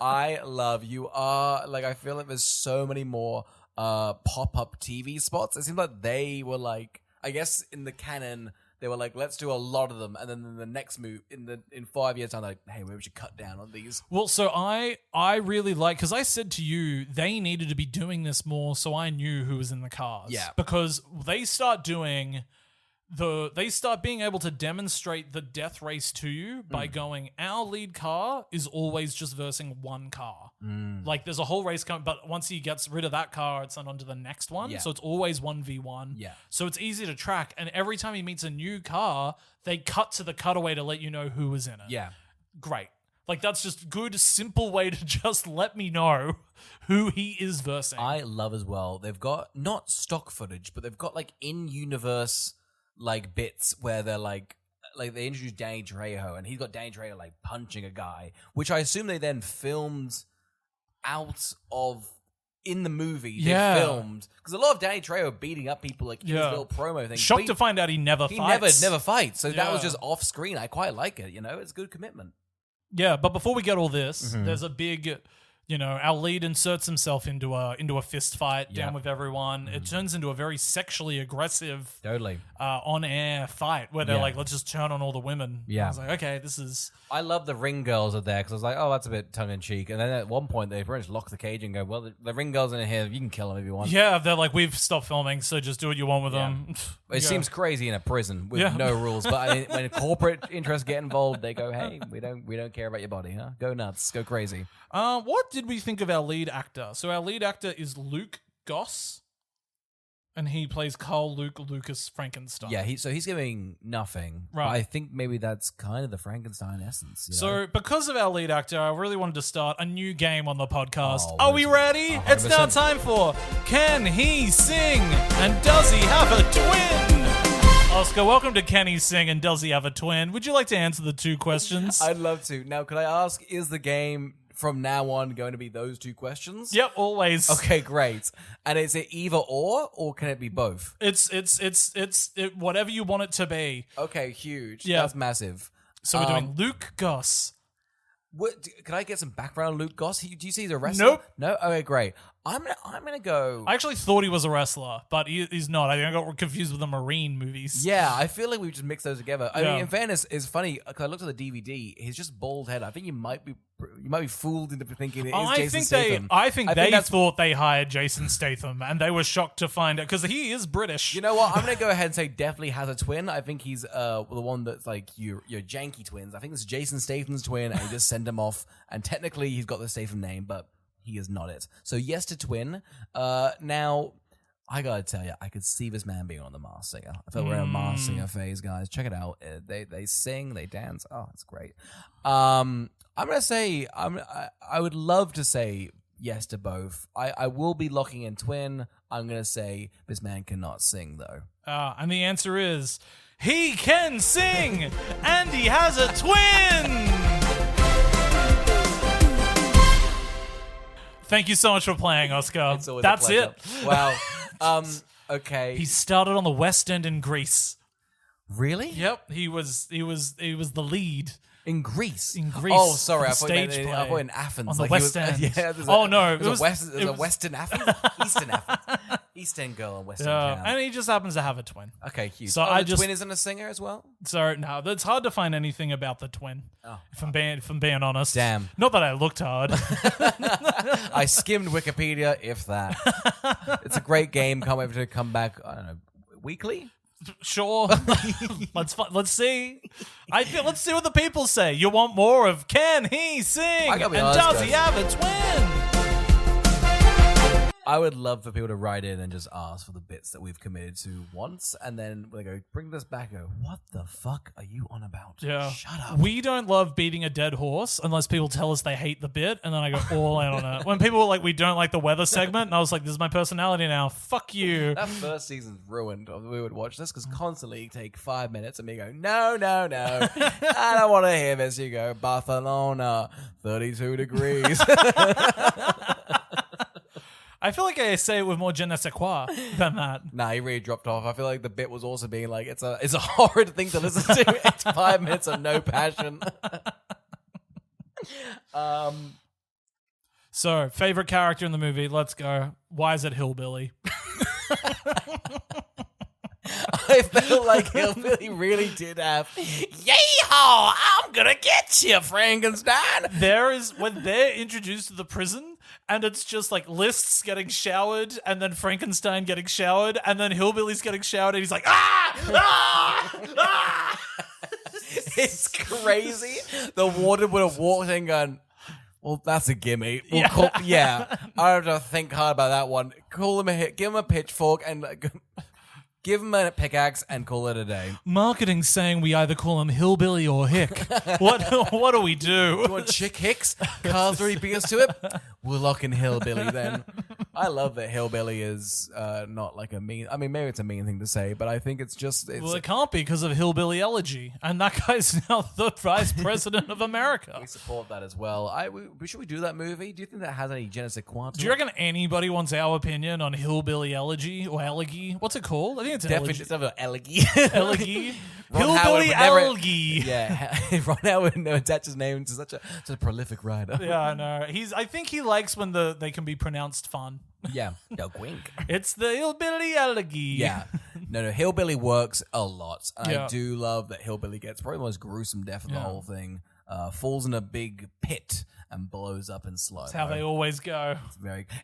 Speaker 1: I love you. I feel like there's so many more pop-up TV spots. It seems like they were like, I guess in the canon, they were like, let's do a lot of them, and then in the next move, in 5 years time, like, hey, maybe we should cut down on these.
Speaker 2: Well, so I really like, because I said to you, they needed to be doing this more, so I knew who was in the cars.
Speaker 1: Yeah.
Speaker 2: Because they start being able to demonstrate the death race to you by going, our lead car is always just versing one car. Like there's a whole race coming, but once he gets rid of that car, it's on to the next one.
Speaker 1: Yeah.
Speaker 2: So it's always 1v1.
Speaker 1: Yeah.
Speaker 2: So it's easy to track. And every time he meets a new car, they cut to the cutaway to let you know who was in it.
Speaker 1: Yeah.
Speaker 2: Great. Like that's just good, simple way to just let me know who he is versing.
Speaker 1: I love as well, they've got not stock footage, but they've got like in-universe like bits where they're like they introduced Danny Trejo, and he's got Danny Trejo like punching a guy, which I assume they then filmed out of in the movie
Speaker 2: Yeah.
Speaker 1: they filmed. Because a lot of Danny Trejo beating up people like in his little promo thing.
Speaker 2: Shocked to find out he never fights.
Speaker 1: He never fights. So that was
Speaker 2: Yeah.
Speaker 1: just off screen. I quite like it. It's good commitment.
Speaker 2: Yeah, but before we get all this,
Speaker 1: Mm-hmm.
Speaker 2: there's a big, our lead inserts himself into a fist fight down with everyone. It turns into a very sexually aggressive,
Speaker 1: Totally.
Speaker 2: on-air fight where they're
Speaker 1: Yeah.
Speaker 2: like, let's just turn on all the women.
Speaker 1: Yeah.
Speaker 2: I was like, okay, this is...
Speaker 1: I love the ring girls are there because I was like, oh, that's a bit tongue in cheek. And then at one point they pretty much lock the cage and go, well, the ring girls in here, you can kill them if you want.
Speaker 2: Yeah, they're like, we've stopped filming, so just do what you want with them.
Speaker 1: It seems crazy in a prison with no rules, but I mean, when corporate interests get involved, they go, "Hey, we don't care about your body, huh? Go nuts, go crazy."
Speaker 2: What did we think of our lead actor? So our lead actor is Luke Goss, and he plays Carl Lucas Frankenstein.
Speaker 1: Yeah, he's giving nothing.
Speaker 2: Right.
Speaker 1: But I think maybe that's kind of the Frankenstein essence.
Speaker 2: So, because of our lead actor, I really wanted to start a new game on the podcast.
Speaker 1: Oh,
Speaker 2: Are we ready? It's now
Speaker 1: 100%.
Speaker 2: time for Can He Sing and Does He Have a Twin? Oscar, welcome to Can He Sing and Does He Have a Twin? Would you like to answer the two questions?
Speaker 1: I'd love to. Now, could I ask, is the game from now on going to be those two questions?
Speaker 2: Yep, always.
Speaker 1: Okay, great. And is it either or can it be both?
Speaker 2: It's whatever you want it to be.
Speaker 1: Okay, huge.
Speaker 2: Yeah.
Speaker 1: That's massive.
Speaker 2: So we're doing Luke Goss.
Speaker 1: Can I get some background on Luke Goss? Do you see he's a wrestler?
Speaker 2: Nope.
Speaker 1: No? Okay, great. I'm gonna go.
Speaker 2: I actually thought he was a wrestler, but he's not. I think I got confused with the Marine movies.
Speaker 1: Yeah, I feel like we just mixed those together. I
Speaker 2: Yeah.
Speaker 1: mean, in fairness, it's funny because I looked at the DVD. He's just bald head. I think you might be fooled into thinking it is Jason Statham.
Speaker 2: I think they
Speaker 1: that's-
Speaker 2: thought they hired Jason Statham, and they were shocked to find out because he is British.
Speaker 1: You know what? I'm gonna go ahead and say definitely has a twin. I think he's the one that's like your janky twins. I think it's Jason Statham's twin, and he just sent him off. And technically, he's got the Statham name, but he is not it. So yes to twin. Now, I gotta tell you, I could see this man being on the Masked Singer. I feel we're in a Masked Singer phase, guys. Check it out. They sing, they dance. Oh, it's great. I'm gonna say I would love to say yes to both. I will be locking in twin. I'm gonna say this man cannot sing though.
Speaker 2: And the answer is he can sing, and he has a twin. Thank you so much for playing, Oscar.
Speaker 1: It's always a
Speaker 2: That's
Speaker 1: pleasure.
Speaker 2: it.
Speaker 1: Wow. Okay.
Speaker 2: He started on the West End in Greece.
Speaker 1: Really?
Speaker 2: Yep, he was the lead.
Speaker 1: In Greece.
Speaker 2: In Greece,
Speaker 1: Oh, sorry.
Speaker 2: for the stage play.
Speaker 1: I thought in Athens.
Speaker 2: On the
Speaker 1: like
Speaker 2: West
Speaker 1: he was,
Speaker 2: End.
Speaker 1: Yeah,
Speaker 2: Oh, no,
Speaker 1: There's
Speaker 2: it
Speaker 1: a
Speaker 2: was-
Speaker 1: Western Athens? Eastern Athens. Eastern girl and Western town.
Speaker 2: And he just happens to have a twin.
Speaker 1: Okay, huge.
Speaker 2: So
Speaker 1: the
Speaker 2: I just-
Speaker 1: twin isn't a singer as well?
Speaker 2: So no, it's hard to find anything about the twin. If I'm being honest.
Speaker 1: Damn.
Speaker 2: Not that I looked hard.
Speaker 1: I skimmed Wikipedia, if that. It's a great game. Can't wait to come back, I don't know, weekly?
Speaker 2: Sure. Let's see. Let's see what the people say. You want more of Can He Sing?
Speaker 1: I gotta be
Speaker 2: And
Speaker 1: honest,
Speaker 2: does he
Speaker 1: guys.
Speaker 2: have a twin?
Speaker 1: I would love for people to write in and just ask for the bits that we've committed to once, and then they go, bring this back, and go, what the fuck are you on about?
Speaker 2: Yeah.
Speaker 1: Shut up.
Speaker 2: We don't love beating a dead horse unless people tell us they hate the bit, and then I go all in on it. When people were like, we don't like the weather segment, and I was like, this is my personality now. Fuck you.
Speaker 1: That first season's ruined. We would watch this because constantly you take 5 minutes and me go, no, I don't want to hear this. You go, Barcelona, 32 degrees.
Speaker 2: I feel like I say it with more je ne sais quoi than that.
Speaker 1: Nah, he really dropped off. I feel like the bit was also being like, it's a horrid thing to listen to. It's 5 minutes of no passion.
Speaker 2: So, favorite character in the movie, let's go. Why is it Hillbilly?
Speaker 1: I felt like Hillbilly really did have, yay-haw, I'm gonna get you, Frankenstein.
Speaker 2: When they're introduced to the prison, and it's just like Lists getting showered, and then Frankenstein getting showered, and then Hillbilly's getting showered, and he's like, ah!
Speaker 1: It's crazy. The warden would have walked in going, well, that's a gimme. I don't have to think hard about that one. Call him give him a pitchfork and give him a pickaxe and call it a day.
Speaker 2: Marketing's saying we either call him Hillbilly or Hick. What do we do?
Speaker 1: You want Chick Hicks? Carl's already beat us to it. We'll lock in Hillbilly then. I love that hillbilly is not like a mean. I mean, maybe it's a mean thing to say, but I think it's just.
Speaker 2: Well, it can't be because of hillbilly elegy, and that guy's now the vice president of America.
Speaker 1: We support that as well. Should we do that movie? Do you think that has any genetic quantum?
Speaker 2: Do you reckon anybody wants our opinion on hillbilly elegy or elegy? What's it called? I think it's
Speaker 1: Definitely,
Speaker 2: elegy.
Speaker 1: it's never elegy.
Speaker 2: Elegy.
Speaker 1: Ron Howard
Speaker 2: Hillbilly
Speaker 1: would never-
Speaker 2: algae.
Speaker 1: Yeah, Ron Howard would never attach his name to such a prolific writer.
Speaker 2: Yeah, I know. I think he likes when they can be pronounced fun.
Speaker 1: Yeah, no wink.
Speaker 2: It's the hillbilly algae.
Speaker 1: Yeah, no, Hillbilly works a lot. And
Speaker 2: Yeah.
Speaker 1: I do love that Hillbilly gets probably the most gruesome death of the
Speaker 2: Yeah.
Speaker 1: whole thing. Falls in a big pit and blows up in slow.
Speaker 2: That's how they always go.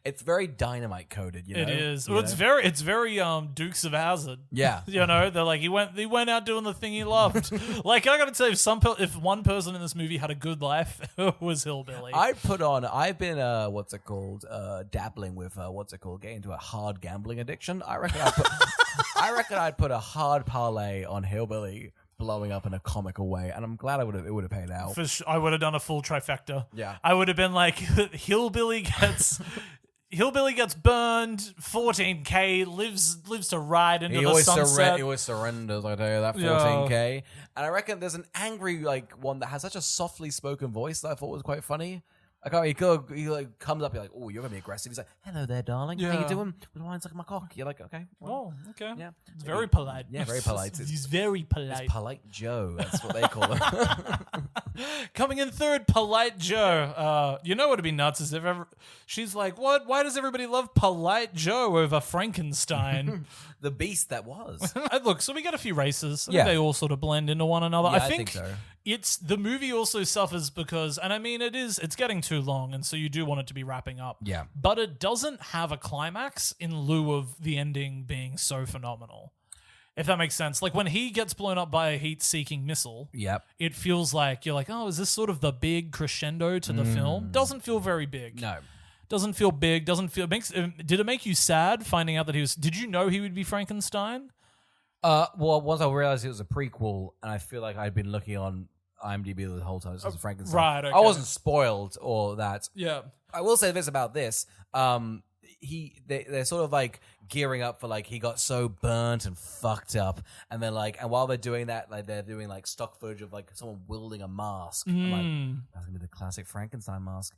Speaker 1: It's very dynamite coded. You know,
Speaker 2: It is.
Speaker 1: You
Speaker 2: Well,
Speaker 1: know?
Speaker 2: it's very Dukes of Hazzard.
Speaker 1: Yeah.
Speaker 2: You know, they're like he went out doing the thing he loved. Like I gotta tell you, if one person in this movie had a good life, it was hillbilly.
Speaker 1: I've been dabbling with getting into a hard gambling addiction. I reckon I'd put a hard parlay on Hillbilly blowing up in a comical way, and I'm glad it would have paid out.
Speaker 2: For sure, I would have done a full trifecta.
Speaker 1: Yeah.
Speaker 2: I would have been like, hillbilly gets burned, 14K, lives to ride into the sunset.
Speaker 1: He always surrenders, I tell you, that 14K. And I reckon there's an angry one that has such a softly spoken voice that I thought was quite funny. He comes up, you're like, oh, you're gonna be aggressive. He's like, hello there, darling. How
Speaker 2: Yeah.
Speaker 1: you doing? With wine sucking my cock. You're like, okay. Well,
Speaker 2: Oh, okay.
Speaker 1: yeah.
Speaker 2: It's very polite.
Speaker 1: Yeah, very polite.
Speaker 2: He's very polite.
Speaker 1: It's Polite Joe. That's what they call him.
Speaker 2: Coming in third, Polite Joe. You know what would be nuts is if ever she's like, what? Why does everybody love Polite Joe over Frankenstein?
Speaker 1: The beast that was.
Speaker 2: Look, so we get a few races. I
Speaker 1: Yeah.
Speaker 2: think they all sort of blend into one another.
Speaker 1: Yeah,
Speaker 2: I
Speaker 1: I
Speaker 2: think
Speaker 1: think so.
Speaker 2: it's the movie also suffers because, and I mean, it's getting too long, and so you do want it to be wrapping up.
Speaker 1: Yeah.
Speaker 2: But it doesn't have a climax in lieu of the ending being so phenomenal. If that makes sense. Like when he gets blown up by a heat-seeking missile,
Speaker 1: Yep.
Speaker 2: it feels like you're like, oh, is this sort of the big crescendo to the film? Doesn't feel very big.
Speaker 1: No.
Speaker 2: Doesn't feel big. Doesn't feel. Did it make you sad finding out that he was? Did you know he would be Frankenstein?
Speaker 1: Well, once I realized it was a prequel, and I feel like I'd been looking on IMDb the whole time since Frankenstein.
Speaker 2: right, okay.
Speaker 1: I wasn't spoiled or that.
Speaker 2: Yeah.
Speaker 1: I will say this about this. They're sort of like gearing up for he got so burnt and fucked up, and then and while they're doing that, they're doing stock footage of someone wielding a mask. I'm like, that's gonna be the classic Frankenstein mask.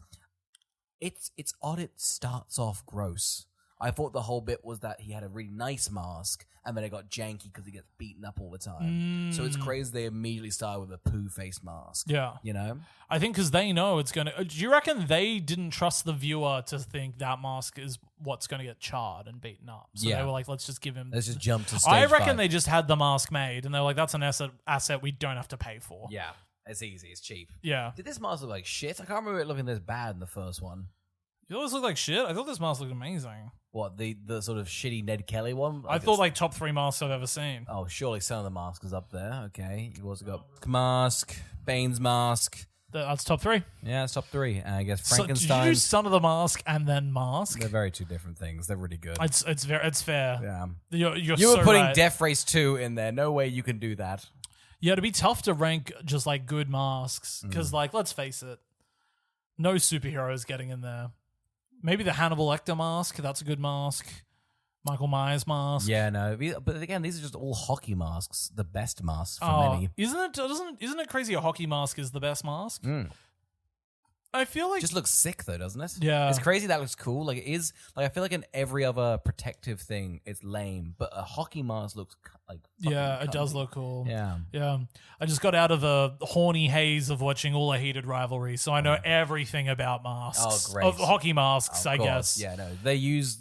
Speaker 1: It's odd. It starts off gross. I thought the whole bit was that he had a really nice mask, and then it got janky because he gets beaten up all the time. So it's crazy they immediately started with a poo-faced mask.
Speaker 2: Yeah.
Speaker 1: You know?
Speaker 2: I think because they know it's going to... Do you reckon they didn't trust the viewer to think that mask is what's going to get charred and beaten up? So they were like, let's just give him...
Speaker 1: Let's just jump to stage
Speaker 2: I reckon
Speaker 1: 5.
Speaker 2: they just had the mask made, and they're like, that's an asset we don't have to pay for.
Speaker 1: Yeah. It's easy. It's cheap.
Speaker 2: Yeah.
Speaker 1: Did this mask look like shit? I can't remember it looking this bad in the first one.
Speaker 2: You always look like shit? I thought this mask looked amazing.
Speaker 1: What, the sort of shitty Ned Kelly one?
Speaker 2: I thought top 3 masks I've ever seen.
Speaker 1: Oh, surely some of the masks is up there. Okay. You've also got Mask, Bane's Mask.
Speaker 2: That's top 3.
Speaker 1: Yeah, it's top 3. And I guess
Speaker 2: So, did you do
Speaker 1: Frankenstein's.
Speaker 2: Son of the Mask and then Mask?
Speaker 1: They're very two different things. They're really good.
Speaker 2: It's fair.
Speaker 1: Yeah.
Speaker 2: You're
Speaker 1: You
Speaker 2: so
Speaker 1: were putting
Speaker 2: right.
Speaker 1: Death Race 2 in there. No way you can do that.
Speaker 2: Yeah, it'd be tough to rank just good masks because, let's face it, no superheroes getting in there. Maybe the Hannibal Lecter mask. That's a good mask. Michael Myers mask.
Speaker 1: Yeah, no. But again, these are just all hockey masks. The best masks for many.
Speaker 2: Isn't it crazy? A hockey mask is the best mask. I feel like
Speaker 1: Just looks sick though, doesn't it?
Speaker 2: Yeah.
Speaker 1: It's crazy that looks cool. It is. I feel like in every other protective thing, it's lame. But a hockey mask looks fucking
Speaker 2: it does
Speaker 1: comfy.
Speaker 2: look cool.
Speaker 1: Yeah.
Speaker 2: Yeah. I just got out of the horny haze of watching all the heated rivalry, so I know everything about masks.
Speaker 1: Oh, great.
Speaker 2: Of hockey masks,
Speaker 1: Of
Speaker 2: I
Speaker 1: course.
Speaker 2: guess.
Speaker 1: Yeah, no. They use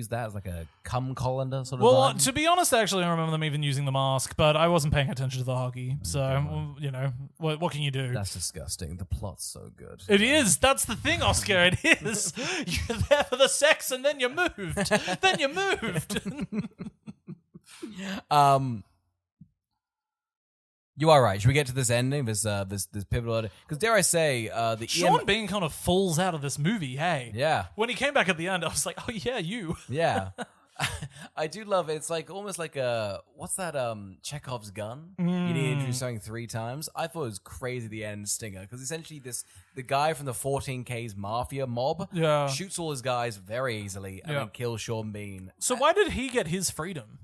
Speaker 1: that as a cum colander sort of
Speaker 2: Well,
Speaker 1: vibe.
Speaker 2: to be honest, actually, I remember them even using the mask, but I wasn't paying attention to the hockey. So, what can you do?
Speaker 1: That's disgusting. The plot's so good.
Speaker 2: It is. That's the thing, Oscar. It is. You're there for the sex, and then you moved.
Speaker 1: You are right. Should we get to this ending? This pivotal. Because dare I say, the
Speaker 2: Sean Bean kind of falls out of this movie. Hey.
Speaker 1: Yeah.
Speaker 2: When he came back at the end, I was like, oh yeah, you.
Speaker 1: Yeah. I do love it. It's like almost like a what's that? Chekhov's gun. You need to introduce something 3 times. I thought it was crazy the end stinger because essentially the guy from the 14K's mafia mob shoots all his guys very easily and then kills Sean Bean.
Speaker 2: So why did he get his freedom?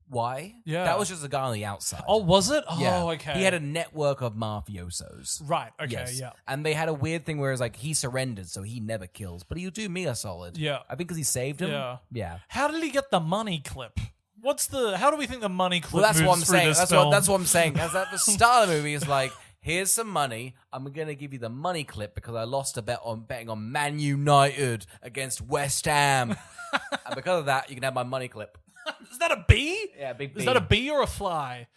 Speaker 1: Why?
Speaker 2: Yeah.
Speaker 1: That was just a guy on the outside.
Speaker 2: Oh, was it? Oh,
Speaker 1: Yeah.
Speaker 2: okay.
Speaker 1: He had a network of mafiosos.
Speaker 2: Right. Okay.
Speaker 1: Yes.
Speaker 2: Yeah.
Speaker 1: And they had a weird thing where it's like he surrendered, so he never kills, but he'll do me a solid.
Speaker 2: Yeah.
Speaker 1: I think because he saved him.
Speaker 2: Yeah.
Speaker 1: Yeah.
Speaker 2: How did he get the money clip? How do we think the money clip
Speaker 1: Well, that's
Speaker 2: moves
Speaker 1: what I'm
Speaker 2: through
Speaker 1: saying.
Speaker 2: this
Speaker 1: That's
Speaker 2: film?
Speaker 1: what I'm saying. That's at the start of the movie. It's like, here's some money. I'm gonna give you the money clip because I lost a bet on betting on Man United against West Ham, and because of that, you can have my money clip.
Speaker 2: Is that a bee?
Speaker 1: Yeah, big.
Speaker 2: Is that a bee or a fly?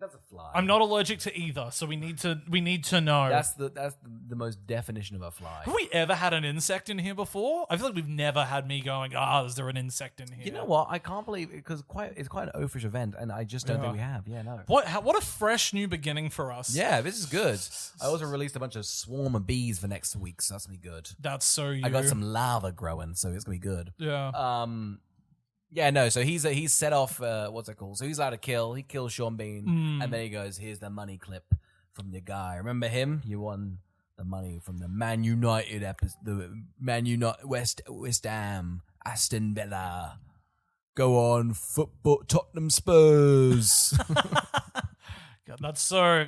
Speaker 1: That's a fly.
Speaker 2: I'm not allergic to either, so we need to know.
Speaker 1: That's the most definition of a fly.
Speaker 2: Have we ever had an insect in here before? I feel like we've never had me going, is there an insect in here?
Speaker 1: You know what? I can't believe it because it's quite an oafish event, and I just don't think we have. Yeah, no.
Speaker 2: What a fresh new beginning for us.
Speaker 1: Yeah, this is good. I also released a bunch of swarm of bees for next week, so that's gonna be good.
Speaker 2: That's so you.
Speaker 1: I got some lava growing, so it's gonna be good.
Speaker 2: Yeah.
Speaker 1: Yeah, no. So he's set off. What's it called? So he's allowed to kill. He kills Sean Bean, and then he goes, "Here's the money clip from your guy. Remember him? You won the money from the Man United episode, the Man United West Ham, Aston Villa. Go on, football, Tottenham Spurs."
Speaker 2: God, that's so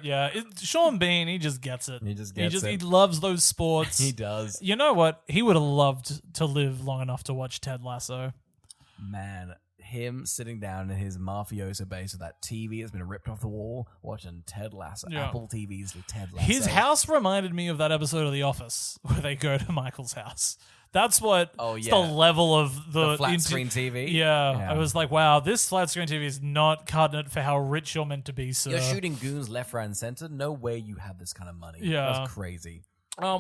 Speaker 2: Sean Bean, he just gets it.
Speaker 1: He just gets it.
Speaker 2: He loves those sports.
Speaker 1: He does.
Speaker 2: You know what? He would have loved to live long enough to watch Ted Lasso.
Speaker 1: Man, him sitting down in his mafioso base with that TV that's been ripped off the wall, watching Ted Lasso, Apple TV's Ted Lasso.
Speaker 2: His house reminded me of that episode of The Office where they go to Michael's house. That's what it's the level of the
Speaker 1: flat screen TV.
Speaker 2: Yeah, I was like, wow, this flat screen TV is not cutting it for how rich you're meant to be, sir.
Speaker 1: You're shooting goons left, right, and center. No way you have this kind of money.
Speaker 2: Yeah.
Speaker 1: That's crazy.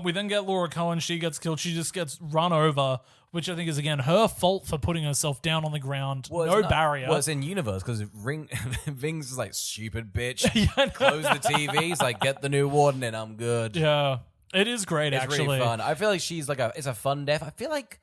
Speaker 2: We then get Laura Cohen. She gets killed. She just gets run over, which I think is, again, her fault for putting herself down on the ground. No barrier.
Speaker 1: Well, it's in universe because Ving's is like, stupid bitch. Close the TV. He's like, get the new warden in. I'm good.
Speaker 2: Yeah. It is great,
Speaker 1: it's
Speaker 2: actually.
Speaker 1: Really fun. I feel like she's like it's a fun death. I feel like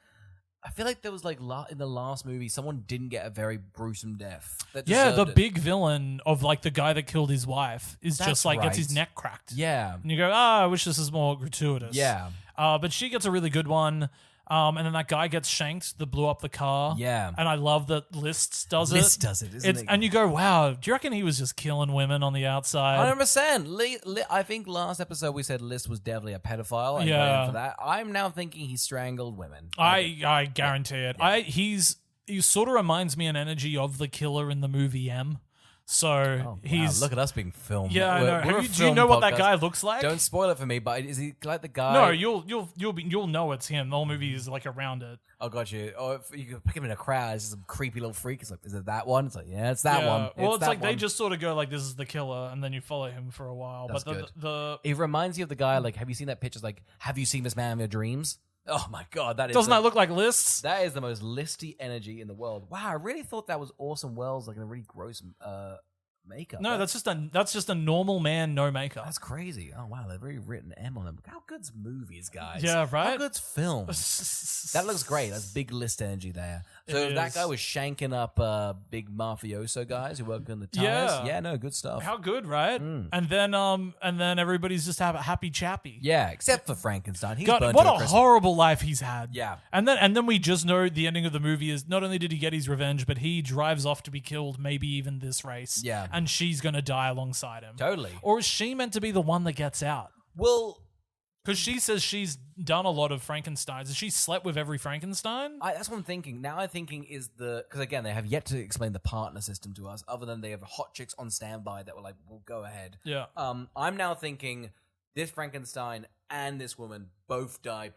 Speaker 1: there was like in the last movie, someone didn't get a very gruesome death.
Speaker 2: The big villain of like the guy that killed his wife is
Speaker 1: That's
Speaker 2: just like gets
Speaker 1: right.
Speaker 2: his neck cracked.
Speaker 1: Yeah.
Speaker 2: And you go, I wish this was more gratuitous.
Speaker 1: Yeah.
Speaker 2: But she gets a really good one. And then that guy gets shanked that blew up the car.
Speaker 1: Yeah.
Speaker 2: And I love that Lists does it.
Speaker 1: List does it, isn't it?
Speaker 2: And you go, wow, do you reckon he was just killing women on the outside?
Speaker 1: 100%. I think last episode we said List was definitely a pedophile. And
Speaker 2: Yeah.
Speaker 1: for that, I'm now thinking he strangled women.
Speaker 2: I guarantee it.
Speaker 1: Yeah.
Speaker 2: He sort of reminds me an energy of the killer in the movie M. So he's
Speaker 1: look at us being filmed.
Speaker 2: Yeah, I know. Do you know what that guy looks like?
Speaker 1: Don't spoil it for me, but is he like the guy?
Speaker 2: No, you'll know it's him. The whole movie is like around it.
Speaker 1: Oh, got you. Or if you could pick him in a crowd, it's some creepy little freak. It's like, is it that one? It's like, yeah, it's that one.
Speaker 2: Well, it's like
Speaker 1: one.
Speaker 2: they just sort of go like, this is the killer, and then you follow him for a while.
Speaker 1: That's
Speaker 2: but
Speaker 1: good. It reminds you of the guy, like, have you seen that picture? It's like, have you seen this man in your dreams? Oh my god,
Speaker 2: doesn't that look like Lists?
Speaker 1: That is the most listy energy in the world. Wow, I really thought that was Orson Welles, like in a really gross makeup.
Speaker 2: No, that's just a normal man, no makeup.
Speaker 1: That's crazy. Oh wow, they've really written M on them. How good's movies, guys?
Speaker 2: Yeah, right?
Speaker 1: How good's films? That looks great. That's big list energy there. So that guy was shanking up big mafioso guys who work in the tires. Yeah, no, good stuff.
Speaker 2: How good, right? And then everybody's just have a happy chappy.
Speaker 1: Yeah, except for Frankenstein. He's
Speaker 2: God,
Speaker 1: burnt
Speaker 2: what
Speaker 1: to
Speaker 2: a horrible life he's had.
Speaker 1: Yeah.
Speaker 2: And then we just know the ending of the movie is not only did he get his revenge, but he drives off to be killed, maybe even this race.
Speaker 1: Yeah.
Speaker 2: And she's gonna die alongside him.
Speaker 1: Totally.
Speaker 2: Or is she meant to be the one that gets out?
Speaker 1: Well,
Speaker 2: because she says she's done a lot of Frankensteins. Has she slept with every Frankenstein?
Speaker 1: That's what I'm thinking. Now I'm thinking is because again, they have yet to explain the partner system to us, other than they have hot chicks on standby that were like, "Well, go ahead."
Speaker 2: Yeah.
Speaker 1: I'm now thinking this Frankenstein and this woman both die.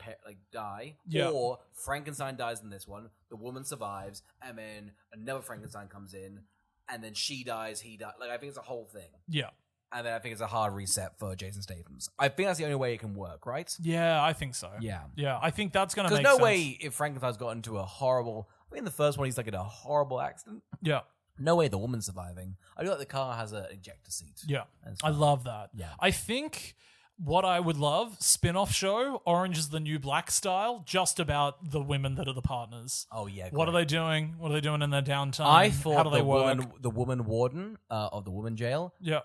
Speaker 2: Yeah.
Speaker 1: Or Frankenstein dies in this one, the woman survives, and then another Frankenstein comes in, and then she dies, he dies. Like I think it's a whole thing.
Speaker 2: Yeah.
Speaker 1: And then I think it's a hard reset for Jason Statham's. I think that's the only way it can work, right?
Speaker 2: Yeah, I think so.
Speaker 1: Yeah.
Speaker 2: Yeah, I think that's going to make
Speaker 1: Because
Speaker 2: sense.
Speaker 1: no way if Frankenstein's got into a horrible... I think in the first one he's like in a horrible accident.
Speaker 2: Yeah.
Speaker 1: No way the woman's surviving. I feel like the car has an ejector seat.
Speaker 2: Yeah.
Speaker 1: That's
Speaker 2: I
Speaker 1: fine.
Speaker 2: love that.
Speaker 1: Yeah.
Speaker 2: I think what I would love, spin-off show, Orange is the New Black style, just about the women that are the partners.
Speaker 1: Oh yeah.
Speaker 2: What are they doing? What are they doing in their downtime?
Speaker 1: I thought
Speaker 2: How do they work?
Speaker 1: the woman warden of the woman jail.
Speaker 2: Yeah.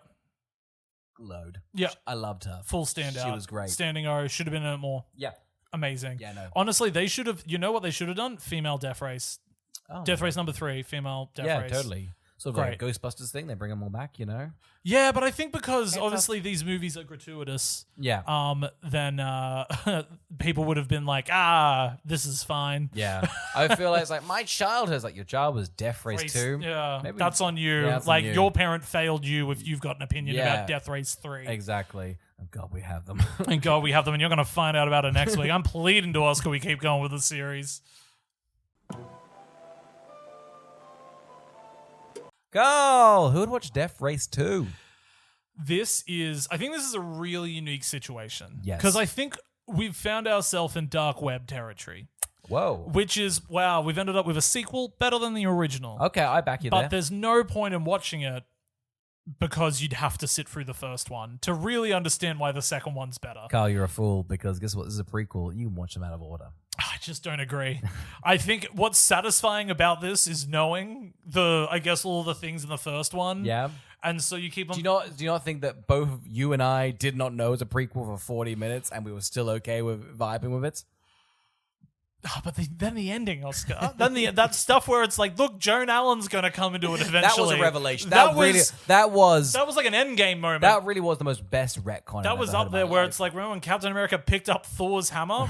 Speaker 1: Glowed.
Speaker 2: Yeah.
Speaker 1: I loved her.
Speaker 2: Full standout.
Speaker 1: She was great.
Speaker 2: Standing O. Should have been in it more.
Speaker 1: Yeah.
Speaker 2: Amazing.
Speaker 1: Yeah, no.
Speaker 2: Honestly, they should have, you know what they should have done? Female Death Race.
Speaker 1: Oh.
Speaker 2: Death Race number 3, female Death Race.
Speaker 1: Yeah, totally. Sort of like a Ghostbusters thing. They bring them all back, you know?
Speaker 2: Yeah, but I think because obviously these movies are gratuitous, then people would have been like, this is fine.
Speaker 1: Yeah. I feel like it's like my childhood. Like your child was Death Race 2.
Speaker 2: Yeah,
Speaker 1: Maybe
Speaker 2: that's on you.
Speaker 1: Yeah, that's
Speaker 2: like
Speaker 1: on you.
Speaker 2: your parent failed you if you've got an opinion
Speaker 1: Yeah.
Speaker 2: about Death Race 3.
Speaker 1: Exactly. Oh God, we have them.
Speaker 2: And God, we have them, and you're going to find out about it next week. I'm pleading to us, can we keep going with the series?
Speaker 1: Go! Who would watch Death Race 2?
Speaker 2: I think this is a really unique situation.
Speaker 1: Yes.
Speaker 2: Because I think we've found ourselves in dark web territory,
Speaker 1: Whoa.
Speaker 2: which is, wow, we've ended up with a sequel better than the original.
Speaker 1: Okay, I back you
Speaker 2: But
Speaker 1: there.
Speaker 2: there's no point in watching it because you'd have to sit through the first one to really understand why the second one's better.
Speaker 1: Carl, you're a fool because guess what? This is a prequel. You can watch them out of order.
Speaker 2: I just don't agree. I think what's satisfying about this is knowing all the things in the first one.
Speaker 1: Yeah.
Speaker 2: And so you keep on.
Speaker 1: Do you not think that both you and I did not know it was a prequel for 40 minutes and we were still okay with vibing with it?
Speaker 2: But then the ending, Oscar. Then that stuff where it's like, look, Joan Allen's going to come into it eventually.
Speaker 1: That was a revelation.
Speaker 2: That
Speaker 1: was
Speaker 2: like an endgame moment.
Speaker 1: That really was the most best retcon.
Speaker 2: That was up there where it's like, remember when Captain America picked up Thor's hammer?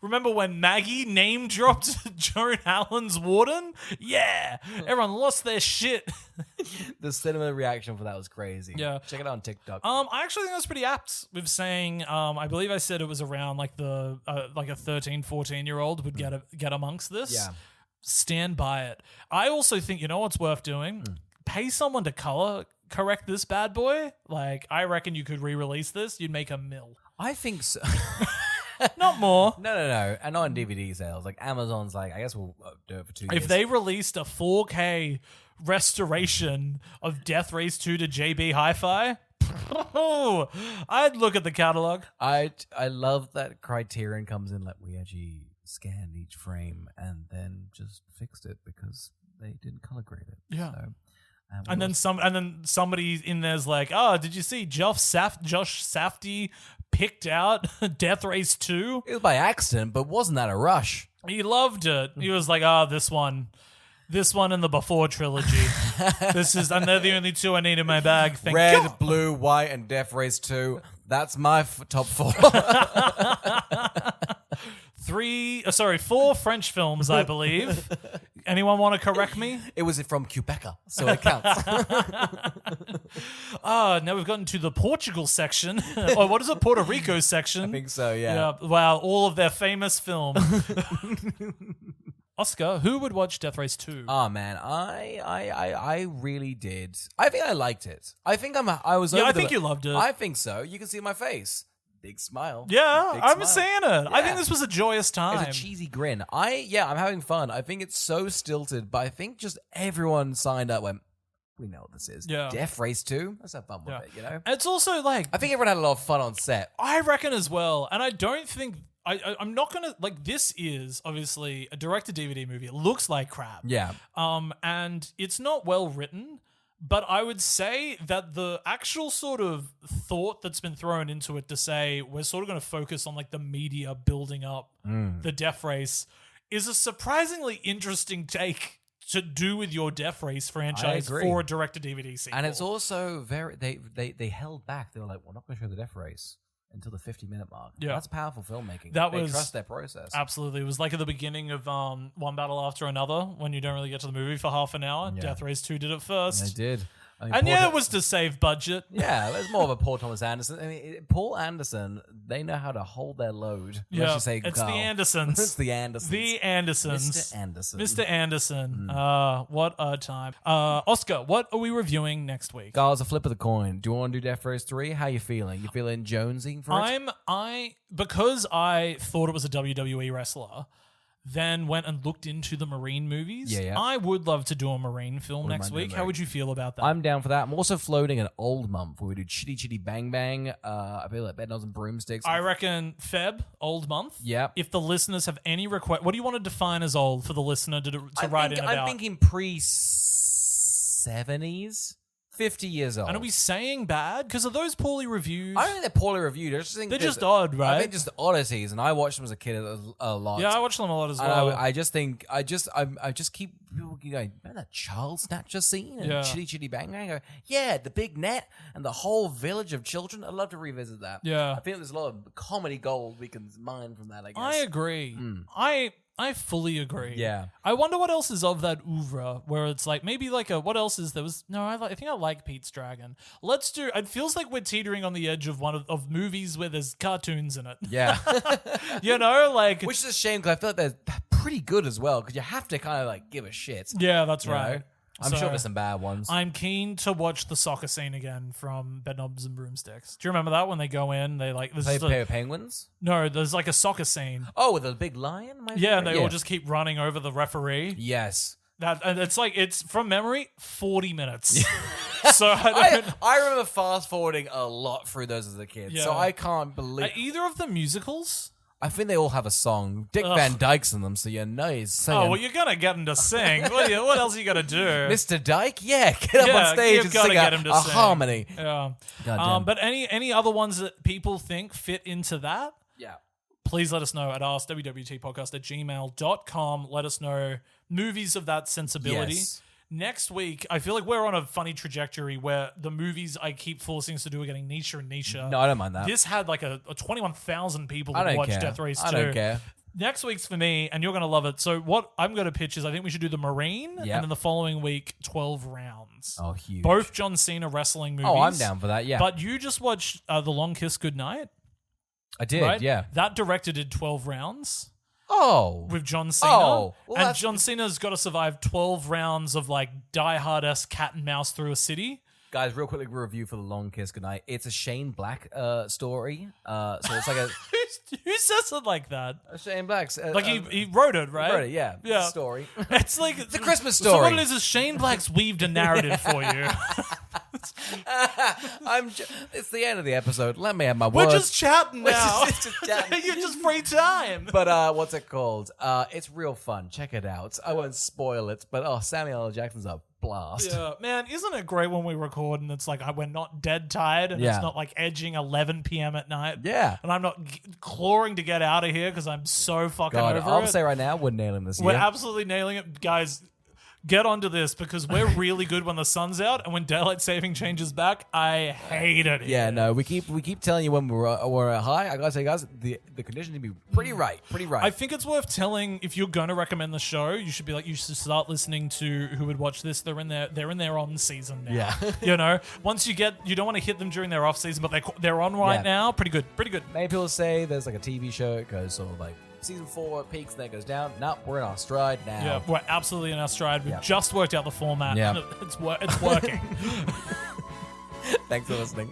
Speaker 2: Remember when Maggie name dropped Joan Allen's warden? Yeah, everyone lost their shit.
Speaker 1: The cinema reaction for that was crazy.
Speaker 2: Yeah.
Speaker 1: Check it out on TikTok.
Speaker 2: I actually think that's pretty apt with saying, I believe I said it was around like a 13, 14-year-old would get amongst this.
Speaker 1: Yeah.
Speaker 2: Stand by it. I also think, you know what's worth doing? Pay someone to color correct this bad boy. Like, I reckon you could re-release this. You'd make $1 million.
Speaker 1: I think so.
Speaker 2: Not more.
Speaker 1: No. And not on DVD sales. Like Amazon's like, I guess we'll do it for 2 years.
Speaker 2: If they released a 4K restoration of Death Race 2 to JB Hi-Fi, I'd look at the catalog.
Speaker 1: I love that Criterion comes in like, we actually scanned each frame and then just fixed it because they didn't color grade it.
Speaker 2: Yeah.
Speaker 1: So,
Speaker 2: and then somebody in there's like, did you see Josh Safdie picked out Death Race 2?
Speaker 1: it was by accident, but wasn't that a rush?
Speaker 2: He loved it. He was like, this one in the Before trilogy. And they're the only two I need in my bag. Thank
Speaker 1: Red,
Speaker 2: God.
Speaker 1: blue, white, and Death Race 2. That's my top 4.
Speaker 2: 4 French films, I believe. Anyone want to correct me?
Speaker 1: It was from Quebec, so it counts.
Speaker 2: Now we've gotten to the Portugal section. Or what is it? Puerto Rico section.
Speaker 1: I think so, yeah.
Speaker 2: Wow, all of their famous film. Oscar, who would watch Death Race 2?
Speaker 1: Oh man, I really did. I think I liked it. I think I was.
Speaker 2: Yeah,
Speaker 1: over
Speaker 2: I think you loved it.
Speaker 1: I think so. You can see my face. Big smile.
Speaker 2: Yeah,
Speaker 1: Big
Speaker 2: I'm
Speaker 1: smile.
Speaker 2: saying it. I
Speaker 1: Yeah.
Speaker 2: think this was a joyous time.
Speaker 1: It's a cheesy grin. I'm having fun. I think it's so stilted, but I think just everyone signed up. Went, we know what this is.
Speaker 2: Yeah.
Speaker 1: Death Race 2. Let's have fun with it. You know.
Speaker 2: It's also like,
Speaker 1: I think everyone had a lot of fun on set.
Speaker 2: I reckon as well, and I don't think I'm not gonna like. This is obviously a direct-to-DVD movie. It looks like crap.
Speaker 1: Yeah.
Speaker 2: And it's not well written. But I would say that the actual sort of thought that's been thrown into it to say we're sort of going to focus on like the media building up the Death Race is a surprisingly interesting take to do with your Death Race franchise for a direct-to-DVD sequel.
Speaker 1: And it's also very they held back. They were like, we're not going to show the Death Race until the 50-minute mark.
Speaker 2: Yeah.
Speaker 1: That's powerful filmmaking.
Speaker 2: They
Speaker 1: trust their process.
Speaker 2: Absolutely. It was like at the beginning of One Battle After Another when you don't really get to the movie for half an hour.
Speaker 1: Yeah.
Speaker 2: Death Race 2 did it first.
Speaker 1: They did. I mean,
Speaker 2: And
Speaker 1: Paul
Speaker 2: it was to save budget.
Speaker 1: Yeah, it's more of a Paul Thomas Anderson. I mean, Paul Anderson, they know how to hold their load. Let's just say
Speaker 2: it's
Speaker 1: Carl.
Speaker 2: the Andersons.
Speaker 1: It's the Andersons.
Speaker 2: The Andersons.
Speaker 1: Mr. Anderson.
Speaker 2: Mr. Anderson. What a time. Oscar, what are we reviewing next week?
Speaker 1: Carl's a flip of the coin. Do you want to do Death Race 3? How you feeling? You feeling jonesing for it?
Speaker 2: Because I thought it was a WWE wrestler, then went and looked into the Marine movies.
Speaker 1: Yeah.
Speaker 2: I would love to do a Marine film
Speaker 1: Wouldn't
Speaker 2: next
Speaker 1: mind doing
Speaker 2: week. How
Speaker 1: Marine.
Speaker 2: would you feel about that?
Speaker 1: I'm down for that. I'm also floating an old month where we do Chitty Chitty Bang Bang. I feel like Bedknobs and Broomsticks.
Speaker 2: I reckon Feb, old month.
Speaker 1: Yep.
Speaker 2: If the listeners have any request, what do you want to define as old for the listener to write in about?
Speaker 1: I'm thinking pre-70s. 50 years old.
Speaker 2: And are we saying bad? Because of those poorly reviewed?
Speaker 1: I don't think they're poorly reviewed. I just think
Speaker 2: They're just odd, right?
Speaker 1: I think just oddities, and I watched them as a kid a lot.
Speaker 2: Yeah, I watched them a lot as
Speaker 1: And
Speaker 2: well.
Speaker 1: I just think I just keep people going, remember that child snatcher scene in
Speaker 2: Yeah.
Speaker 1: Chitty Chitty Bang Bang? I go, yeah, the big net and the whole village of children. I'd love to revisit that.
Speaker 2: Yeah.
Speaker 1: I think there's a lot of comedy gold we can mine from that. I guess.
Speaker 2: I agree. I fully agree.
Speaker 1: Yeah.
Speaker 2: I wonder what else is of that oeuvre where it's like maybe like a what else is there was no I think I like Pete's Dragon. Let's do. It feels like we're teetering on the edge of one of movies where there's cartoons in it.
Speaker 1: Yeah.
Speaker 2: You know, like
Speaker 1: Which is a shame because I feel like they're pretty good as well because you have to kind of like give a shit.
Speaker 2: yeah, that's
Speaker 1: you
Speaker 2: right.
Speaker 1: know? I'm sure there's some bad ones.
Speaker 2: I'm keen to watch the soccer scene again from Bedknobs and Broomsticks. Do you remember that when they go in? They like
Speaker 1: Play pair of penguins.
Speaker 2: no, there's like a soccer scene.
Speaker 1: Oh, with a big lion. Am I
Speaker 2: Yeah, and
Speaker 1: right?
Speaker 2: they all just keep running over the referee.
Speaker 1: Yes.
Speaker 2: That and it's like it's from memory 40 minutes. So I don't.
Speaker 1: I remember fast forwarding a lot through those as a kid, so
Speaker 2: Yeah.
Speaker 1: I can't believe.
Speaker 2: Are either of the musicals?
Speaker 1: I think they all have a song. Dick
Speaker 2: Ugh.
Speaker 1: Van Dyke's in them, so you know he's singing.
Speaker 2: Oh well, you're gonna get him to sing. What else are you gonna do?
Speaker 1: Mr. Dyke, yeah, get up
Speaker 2: Yeah,
Speaker 1: on stage
Speaker 2: you've
Speaker 1: and
Speaker 2: gotta
Speaker 1: sing
Speaker 2: get
Speaker 1: a,
Speaker 2: him to
Speaker 1: a
Speaker 2: sing.
Speaker 1: harmony.
Speaker 2: Yeah.
Speaker 1: Goddamn.
Speaker 2: But any other ones that people think fit into that?
Speaker 1: Yeah.
Speaker 2: Please let us know at askwwwtpodcast@gmail.com. Let us know movies of that sensibility.
Speaker 1: Yes.
Speaker 2: Next week, I feel like we're on a funny trajectory where the movies I keep forcing us to do are getting nicher and nicher.
Speaker 1: No, I don't mind that.
Speaker 2: This had like a 21,000 people
Speaker 1: I
Speaker 2: that
Speaker 1: don't
Speaker 2: watched
Speaker 1: care.
Speaker 2: Death Race 2.
Speaker 1: I don't care.
Speaker 2: Next week's for me, and you're going to love it. So what I'm going to pitch is I think we should do the Marine, and then the following week, 12 rounds.
Speaker 1: Oh, huge.
Speaker 2: Both John Cena wrestling movies.
Speaker 1: Oh, I'm down for that, yeah.
Speaker 2: But you just watched The Long Kiss Goodnight,
Speaker 1: I did,
Speaker 2: right?
Speaker 1: yeah.
Speaker 2: That director did 12 rounds
Speaker 1: Oh.
Speaker 2: with John Cena.
Speaker 1: Oh, well,
Speaker 2: and
Speaker 1: that's-
Speaker 2: John Cena's got to survive 12 rounds of like Die Hard-esque cat and mouse through a city.
Speaker 1: Guys, real quickly review for The Long Kiss Goodnight. It's a Shane Black story. So it's like
Speaker 2: Who says it like that?
Speaker 1: a Shane Black's.
Speaker 2: Like he wrote it, right?
Speaker 1: wrote it, yeah. It's a
Speaker 2: Yeah.
Speaker 1: story.
Speaker 2: It's like
Speaker 1: It's a Christmas
Speaker 2: So what
Speaker 1: story.
Speaker 2: it is Shane Black's weaved a narrative for you.
Speaker 1: It's the end of the episode. Let me have my
Speaker 2: We're
Speaker 1: words.
Speaker 2: just chatting now.
Speaker 1: It's just chatting.
Speaker 2: You're just free time.
Speaker 1: But what's it called? It's real fun. Check it out. I won't spoil it, but Samuel L. Jackson's a blast.
Speaker 2: Yeah, man, isn't it great when we record and it's like we're not dead tired and
Speaker 1: Yeah.
Speaker 2: it's not like edging 11 p.m. at night.
Speaker 1: Yeah.
Speaker 2: And I'm not clawing to get out of here because I'm so fucking
Speaker 1: God,
Speaker 2: over
Speaker 1: I'll
Speaker 2: it.
Speaker 1: say right now, we're nailing this
Speaker 2: We're
Speaker 1: year.
Speaker 2: absolutely nailing it. Guys, get onto this because we're really good when the sun's out, and when daylight saving changes back, I hate it.
Speaker 1: Yeah,
Speaker 2: here.
Speaker 1: no, we keep telling you when we're high. I gotta say, guys, the conditions need to be pretty right.
Speaker 2: I think it's worth telling if you're going to recommend the show, you should be like, you should start listening to Who Would Watch This. They're in their on season now.
Speaker 1: Yeah.
Speaker 2: You know, once you don't want to hit them during their off season, but they're on right
Speaker 1: Yeah.
Speaker 2: now. Pretty good.
Speaker 1: Many people say there's like a TV show. It goes sort of like season 4 peaks, then it goes down. No, we're in our stride now.
Speaker 2: Yeah, we're absolutely in our stride. We've
Speaker 1: Yeah.
Speaker 2: just worked out the format.
Speaker 1: Yeah.
Speaker 2: And it's working.
Speaker 1: Thanks for listening.